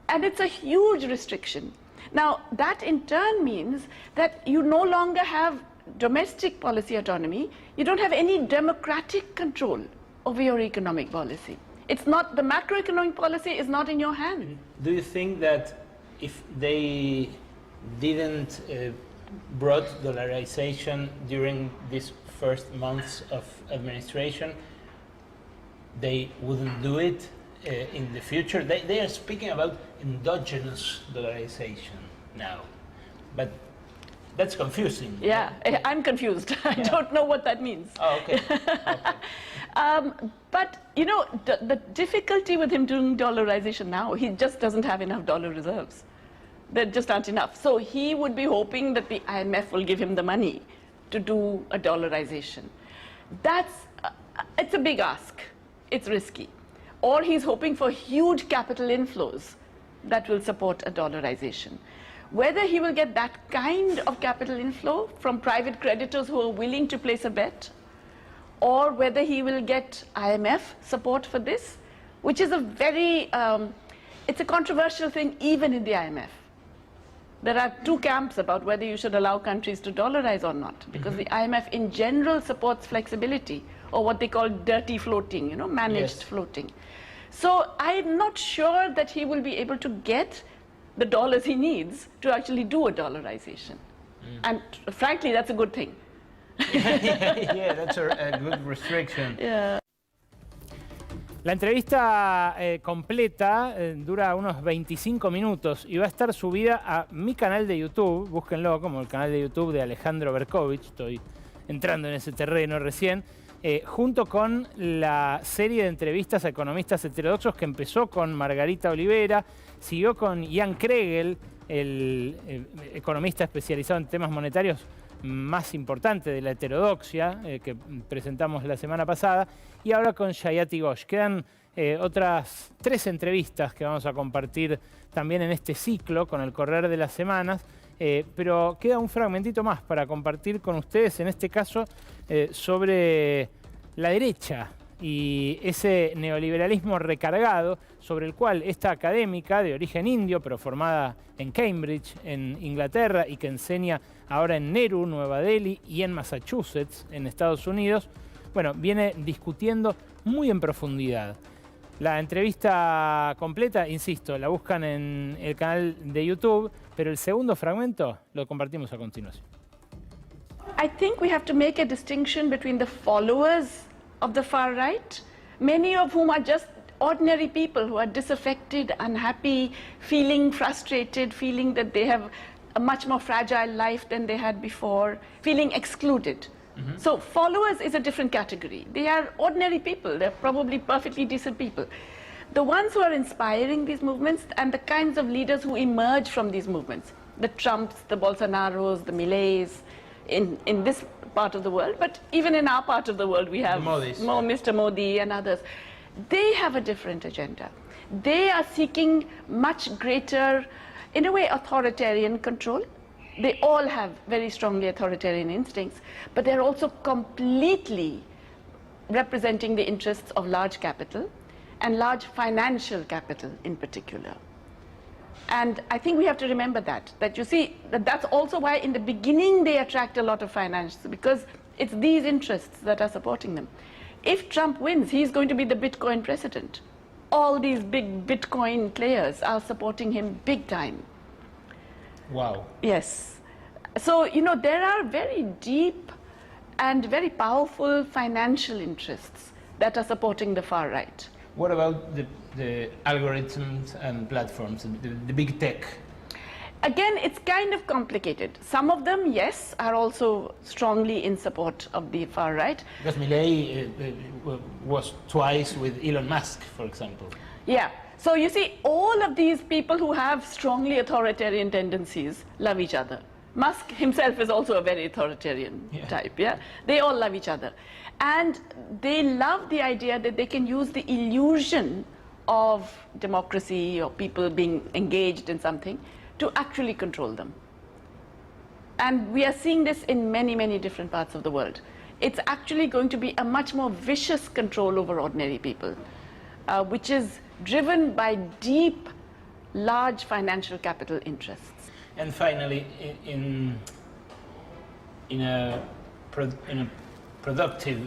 And it's a huge restriction. Now, that in turn means that you no longer have domestic policy autonomy. You don't have any democratic control over your economic policy. It's not, the macroeconomic policy is not in your hand. Do you think that if they didn't brought dollarization during these first months of administration, they wouldn't do it in the future? They are speaking about endogenous dollarization now, but that's confusing. Yeah, I'm confused. I don't know what that means. Oh, okay. But, you know, the difficulty with him doing dollarization now, he just doesn't have enough dollar reserves. There just aren't enough. So he would be hoping that the IMF will give him the money to do a dollarization. It's a big ask. It's risky. Or he's hoping for huge capital inflows that will support a dollarization. Whether he will get that kind of capital inflow from private creditors who are willing to place a bet, or whether he will get IMF support for this, which is a very, it's a controversial thing even in the IMF. There are two camps about whether you should allow countries to dollarize or not, because the IMF in general supports flexibility, or what they call dirty floating, you know, managed floating. So I'm not sure that he will be able to get the dollars he needs to actually do a dollarization. And frankly, that's a good thing. Yeah, that's a good restriction. Yeah. La entrevista completa dura unos 25 minutos y va a estar subida a mi canal de YouTube, búsquenlo como el canal de YouTube de Alejandro Berkovich, estoy entrando en ese terreno recién, junto con la serie de entrevistas a economistas heterodoxos que empezó con Margarita Olivera, siguió con Jan Kregel, el economista especializado en temas monetarios más importante de la heterodoxia que presentamos la semana pasada, y ahora con Shayati Ghosh. Quedan otras 3 entrevistas que vamos a compartir también en este ciclo con el correr de las semanas, pero queda un fragmentito más para compartir con ustedes, en este caso sobre la derecha y ese neoliberalismo recargado sobre el cual esta académica de origen indio, pero formada en Cambridge, en Inglaterra, y que enseña ahora en Nehru, Nueva Delhi, y en Massachusetts, en Estados Unidos, bueno, viene discutiendo muy en profundidad. La entrevista completa, insisto, la buscan en el canal de YouTube, pero el segundo fragmento lo compartimos a continuación. I think we have to make a distinction between the followers of the far right, many of whom are just ordinary people who are disaffected, unhappy, feeling frustrated, feeling that they have a much more fragile life than they had before, feeling excluded. So followers is a different category. They are ordinary people. They're probably perfectly decent people. The ones who are inspiring these movements and the kinds of leaders who emerge from these movements, the Trumps, the Bolsonaros, the Millets, in this part of the world, but even in our part of the world we have Mr. Modi and others. They have a different agenda. They are seeking much greater, in a way, authoritarian control. They all have very strongly authoritarian instincts, but they're also completely representing the interests of large capital and large financial capital in particular. And I think we have to remember that you see, that's also why in the beginning they attract a lot of finance, because it's these interests that are supporting them. If Trump wins, he's going to be the Bitcoin president. All these big Bitcoin players are supporting him big time. Wow. Yes. So, you know, there are very deep and very powerful financial interests that are supporting the far right. What about the algorithms and platforms, the big tech? Again, it's kind of complicated. Some of them, yes, are also strongly in support of the far right. Because Milei was twice with Elon Musk, for example. Yeah. So you see, all of these people who have strongly authoritarian tendencies love each other. Musk himself is also a very authoritarian type, yeah? They all love each other. And they love the idea that they can use the illusion of democracy or people being engaged in something to actually control them. And we are seeing this in many, many different parts of the world. It's actually going to be a much more vicious control over ordinary people, which is driven by deep, large financial capital interests. And finally, in a productive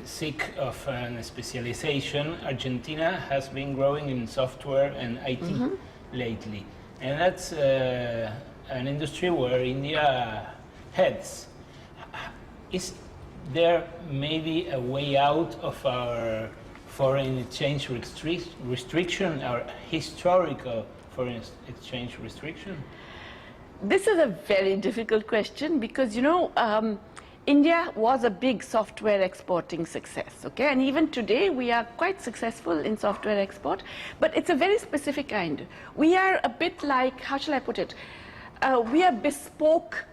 seek of an specialization, Argentina has been growing in software and IT lately. And that's an industry where India heads. Is there maybe a way out of our foreign exchange restriction, our historical foreign exchange restriction? This is a very difficult question because, you know, India was a big software exporting success, okay? And even today we are quite successful in software export, but it's a very specific kind. We are a bit like, how shall I put it? We are bespoke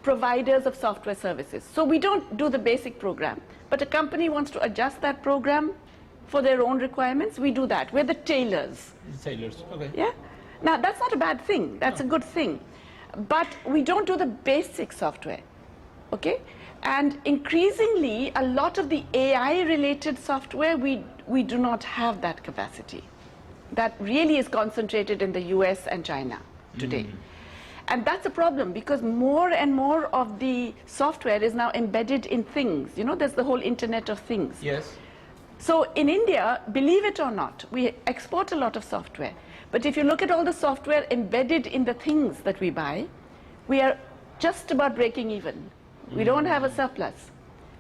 providers of software services. So we don't do the basic program, but a company wants to adjust that program for their own requirements, we do that. We're the tailors. Tailors, okay. Yeah? Now, that's not a bad thing. That's a good thing. But we don't do the basic software, okay? And increasingly, a lot of the AI-related software, we do not have that capacity. That really is concentrated in the US and China today. And that's a problem because more and more of the software is now embedded in things. You know, there's the whole Internet of Things. Yes. So in India, believe it or not, we export a lot of software. But if you look at all the software embedded in the things that we buy, we are just about breaking even. We don't have a surplus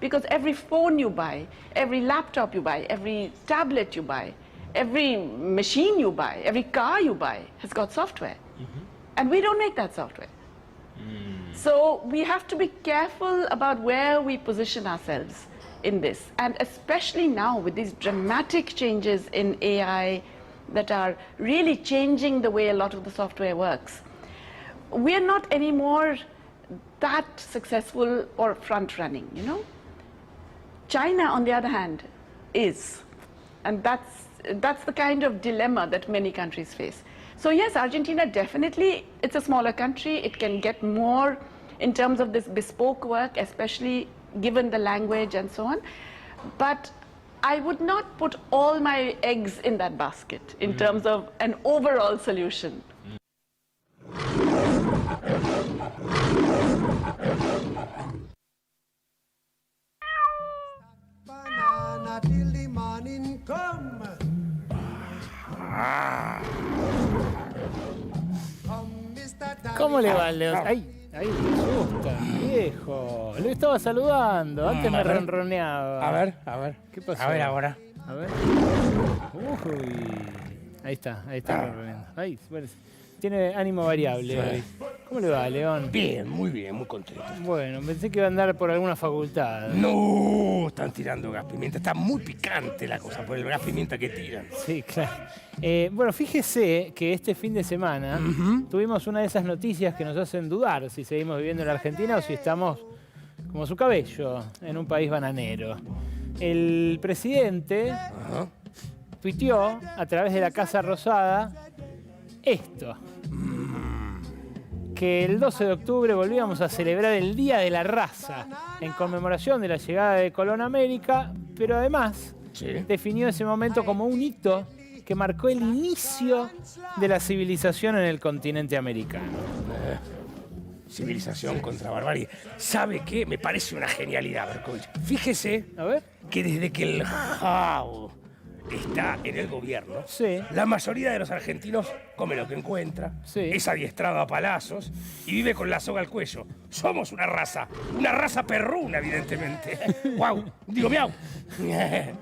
Because every phone you buy, every laptop you buy, every tablet you buy, every machine you buy, every car you buy has got software. And we don't make that software. So we have to be careful about where we position ourselves in this. And especially now with these dramatic changes in AI that are really changing the way a lot of the software works. We're not anymore that successful or front-running, you know? China, on the other hand, is. And that's the kind of dilemma that many countries face. So yes, Argentina definitely, it's a smaller country. It can get more in terms of this bespoke work, especially given the language and so on. But I would not put all my eggs in that basket in terms of an overall solution. ¿Cómo le va, León? ¡Ay! ¡Ay, me asusta, viejo! Lo estaba saludando, antes me ronroneaba. A ver. ¿Qué pasó? A ver ahora. A ver. Uy. Ahí está ronroneando. Ay, bueno, tiene ánimo variable hoy. ¿Cómo le va, León? Bien, muy contento. Bueno, pensé que iba a andar por alguna facultad. No, están tirando gas pimienta. Está muy picante la cosa por el gas pimienta que tiran. Sí, claro. Bueno, fíjese que este fin de semana tuvimos una de esas noticias que nos hacen dudar si seguimos viviendo en la Argentina o si estamos como su cabello en un país bananero. El presidente tuiteó a través de la Casa Rosada esto. Que el 12 de octubre volvíamos a celebrar el Día de la Raza en conmemoración de la llegada de Colón a América, pero además definió ese momento como un hito que marcó el inicio de la civilización en el continente americano. Civilización contra barbarie. ¿Sabe qué? Me parece una genialidad, Berkovich. Fíjese que desde que el JAO está en el gobierno, la mayoría de los argentinos come lo que encuentra, es adiestrado a palazos y vive con la soga al cuello. Somos una raza perruna, evidentemente. ¡Guau! Digo, miau.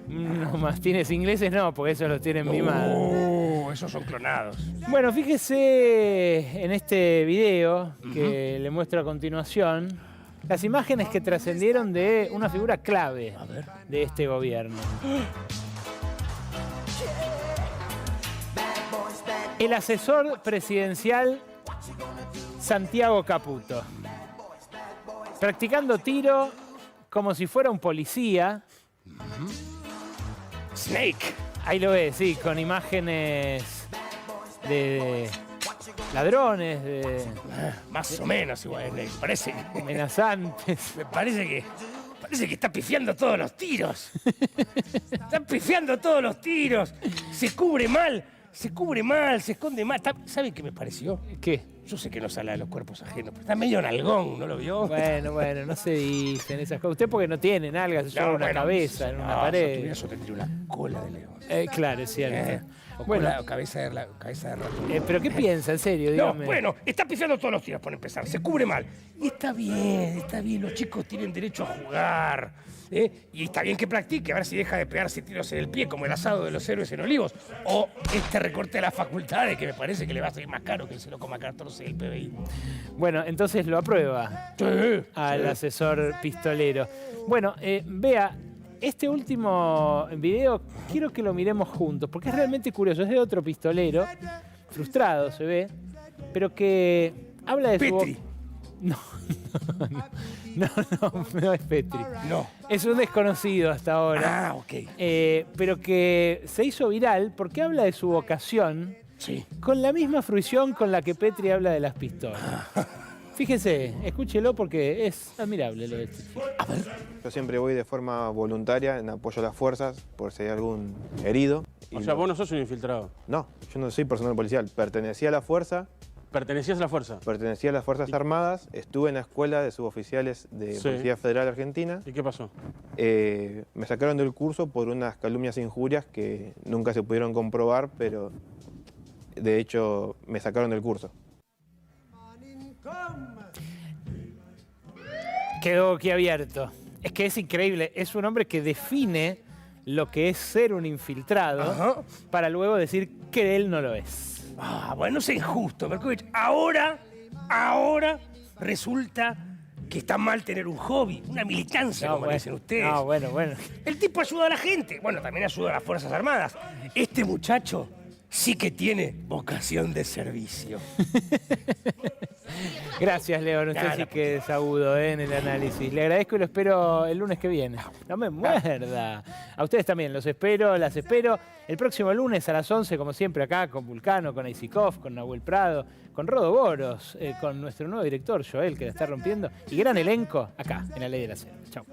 No, mastines ingleses no, porque esos los tienen mimados. Esos son clonados. Bueno, fíjese en este video que le muestro a continuación las imágenes que trascendieron de una figura clave de este gobierno. El asesor presidencial Santiago Caputo, practicando tiro como si fuera un policía. Snake. Ahí lo ve, sí, con imágenes de ladrones, más o menos igual, Snake. Parece amenazantes. Me parece que está pifiando todos los tiros. Está pifiando todos los tiros. Se cubre mal, se esconde mal. ¿Sabe qué me pareció? ¿Qué? Yo sé que no sale de los cuerpos ajenos, pero está medio nalgón, ¿no lo vio? Bueno, no se dicen esas cosas. Usted porque no tiene nalgas, se lleva una cabeza en una pared. Yo tendría una cola de león. Claro, es cierto. O cabeza de ratón. ¿Pero qué piensa, en serio? Dígame. No, está pifiando todos los tiros por empezar, se cubre mal. Y está bien, los chicos tienen derecho a jugar. Y está bien que practique, a ver si deja de pegarse tiros en el pie como el asado de los héroes en Olivos. O este recorte de las facultades que me parece que le va a salir más caro que el 0,14 del PBI. Bueno, entonces lo aprueba al asesor pistolero. Bueno, vea, este último video quiero que lo miremos juntos, porque es realmente curioso. Es de otro pistolero, frustrado se ve, pero que habla de Petri. No es Petri. No. Es un desconocido hasta ahora. Ah, ok. Pero que se hizo viral porque habla de su vocación con la misma fruición con la que Petri habla de las pistolas. Fíjese, escúchelo porque es admirable lo de este chico. A ver. Yo siempre voy de forma voluntaria en apoyo a las fuerzas por si hay algún herido. O sea, vos no sos un infiltrado. No, yo no soy personal policial. Pertenecía a la fuerza. ¿Pertenecías a la fuerza? Pertenecía a las Fuerzas Armadas. Estuve en la escuela de suboficiales de Policía Federal Argentina. ¿Y qué pasó? Me sacaron del curso por unas calumnias e injurias que nunca se pudieron comprobar, pero de hecho me sacaron del curso. Quedó boquiabierto. Es que es increíble. Es un hombre que define lo que es ser un infiltrado para luego decir que él no lo es. Bueno, es injusto, Berkovich. Ahora resulta que está mal tener un hobby, una militancia, como dicen ustedes. Bueno. El tipo ayuda a la gente. Bueno, también ayuda a las Fuerzas Armadas. Este muchacho sí que tiene vocación de servicio. Gracias, León. Usted sí que es agudo en el análisis. Le agradezco y lo espero el lunes que viene. No me muerda. A ustedes también. Los espero, las espero. El próximo lunes a las 11, como siempre, acá con Vulcano, con Aisikov, con Nahuel Prado, con Rodo Boros, con nuestro nuevo director, Joel, que la está rompiendo. Y gran elenco acá, en La Ley de la Selva. Chau.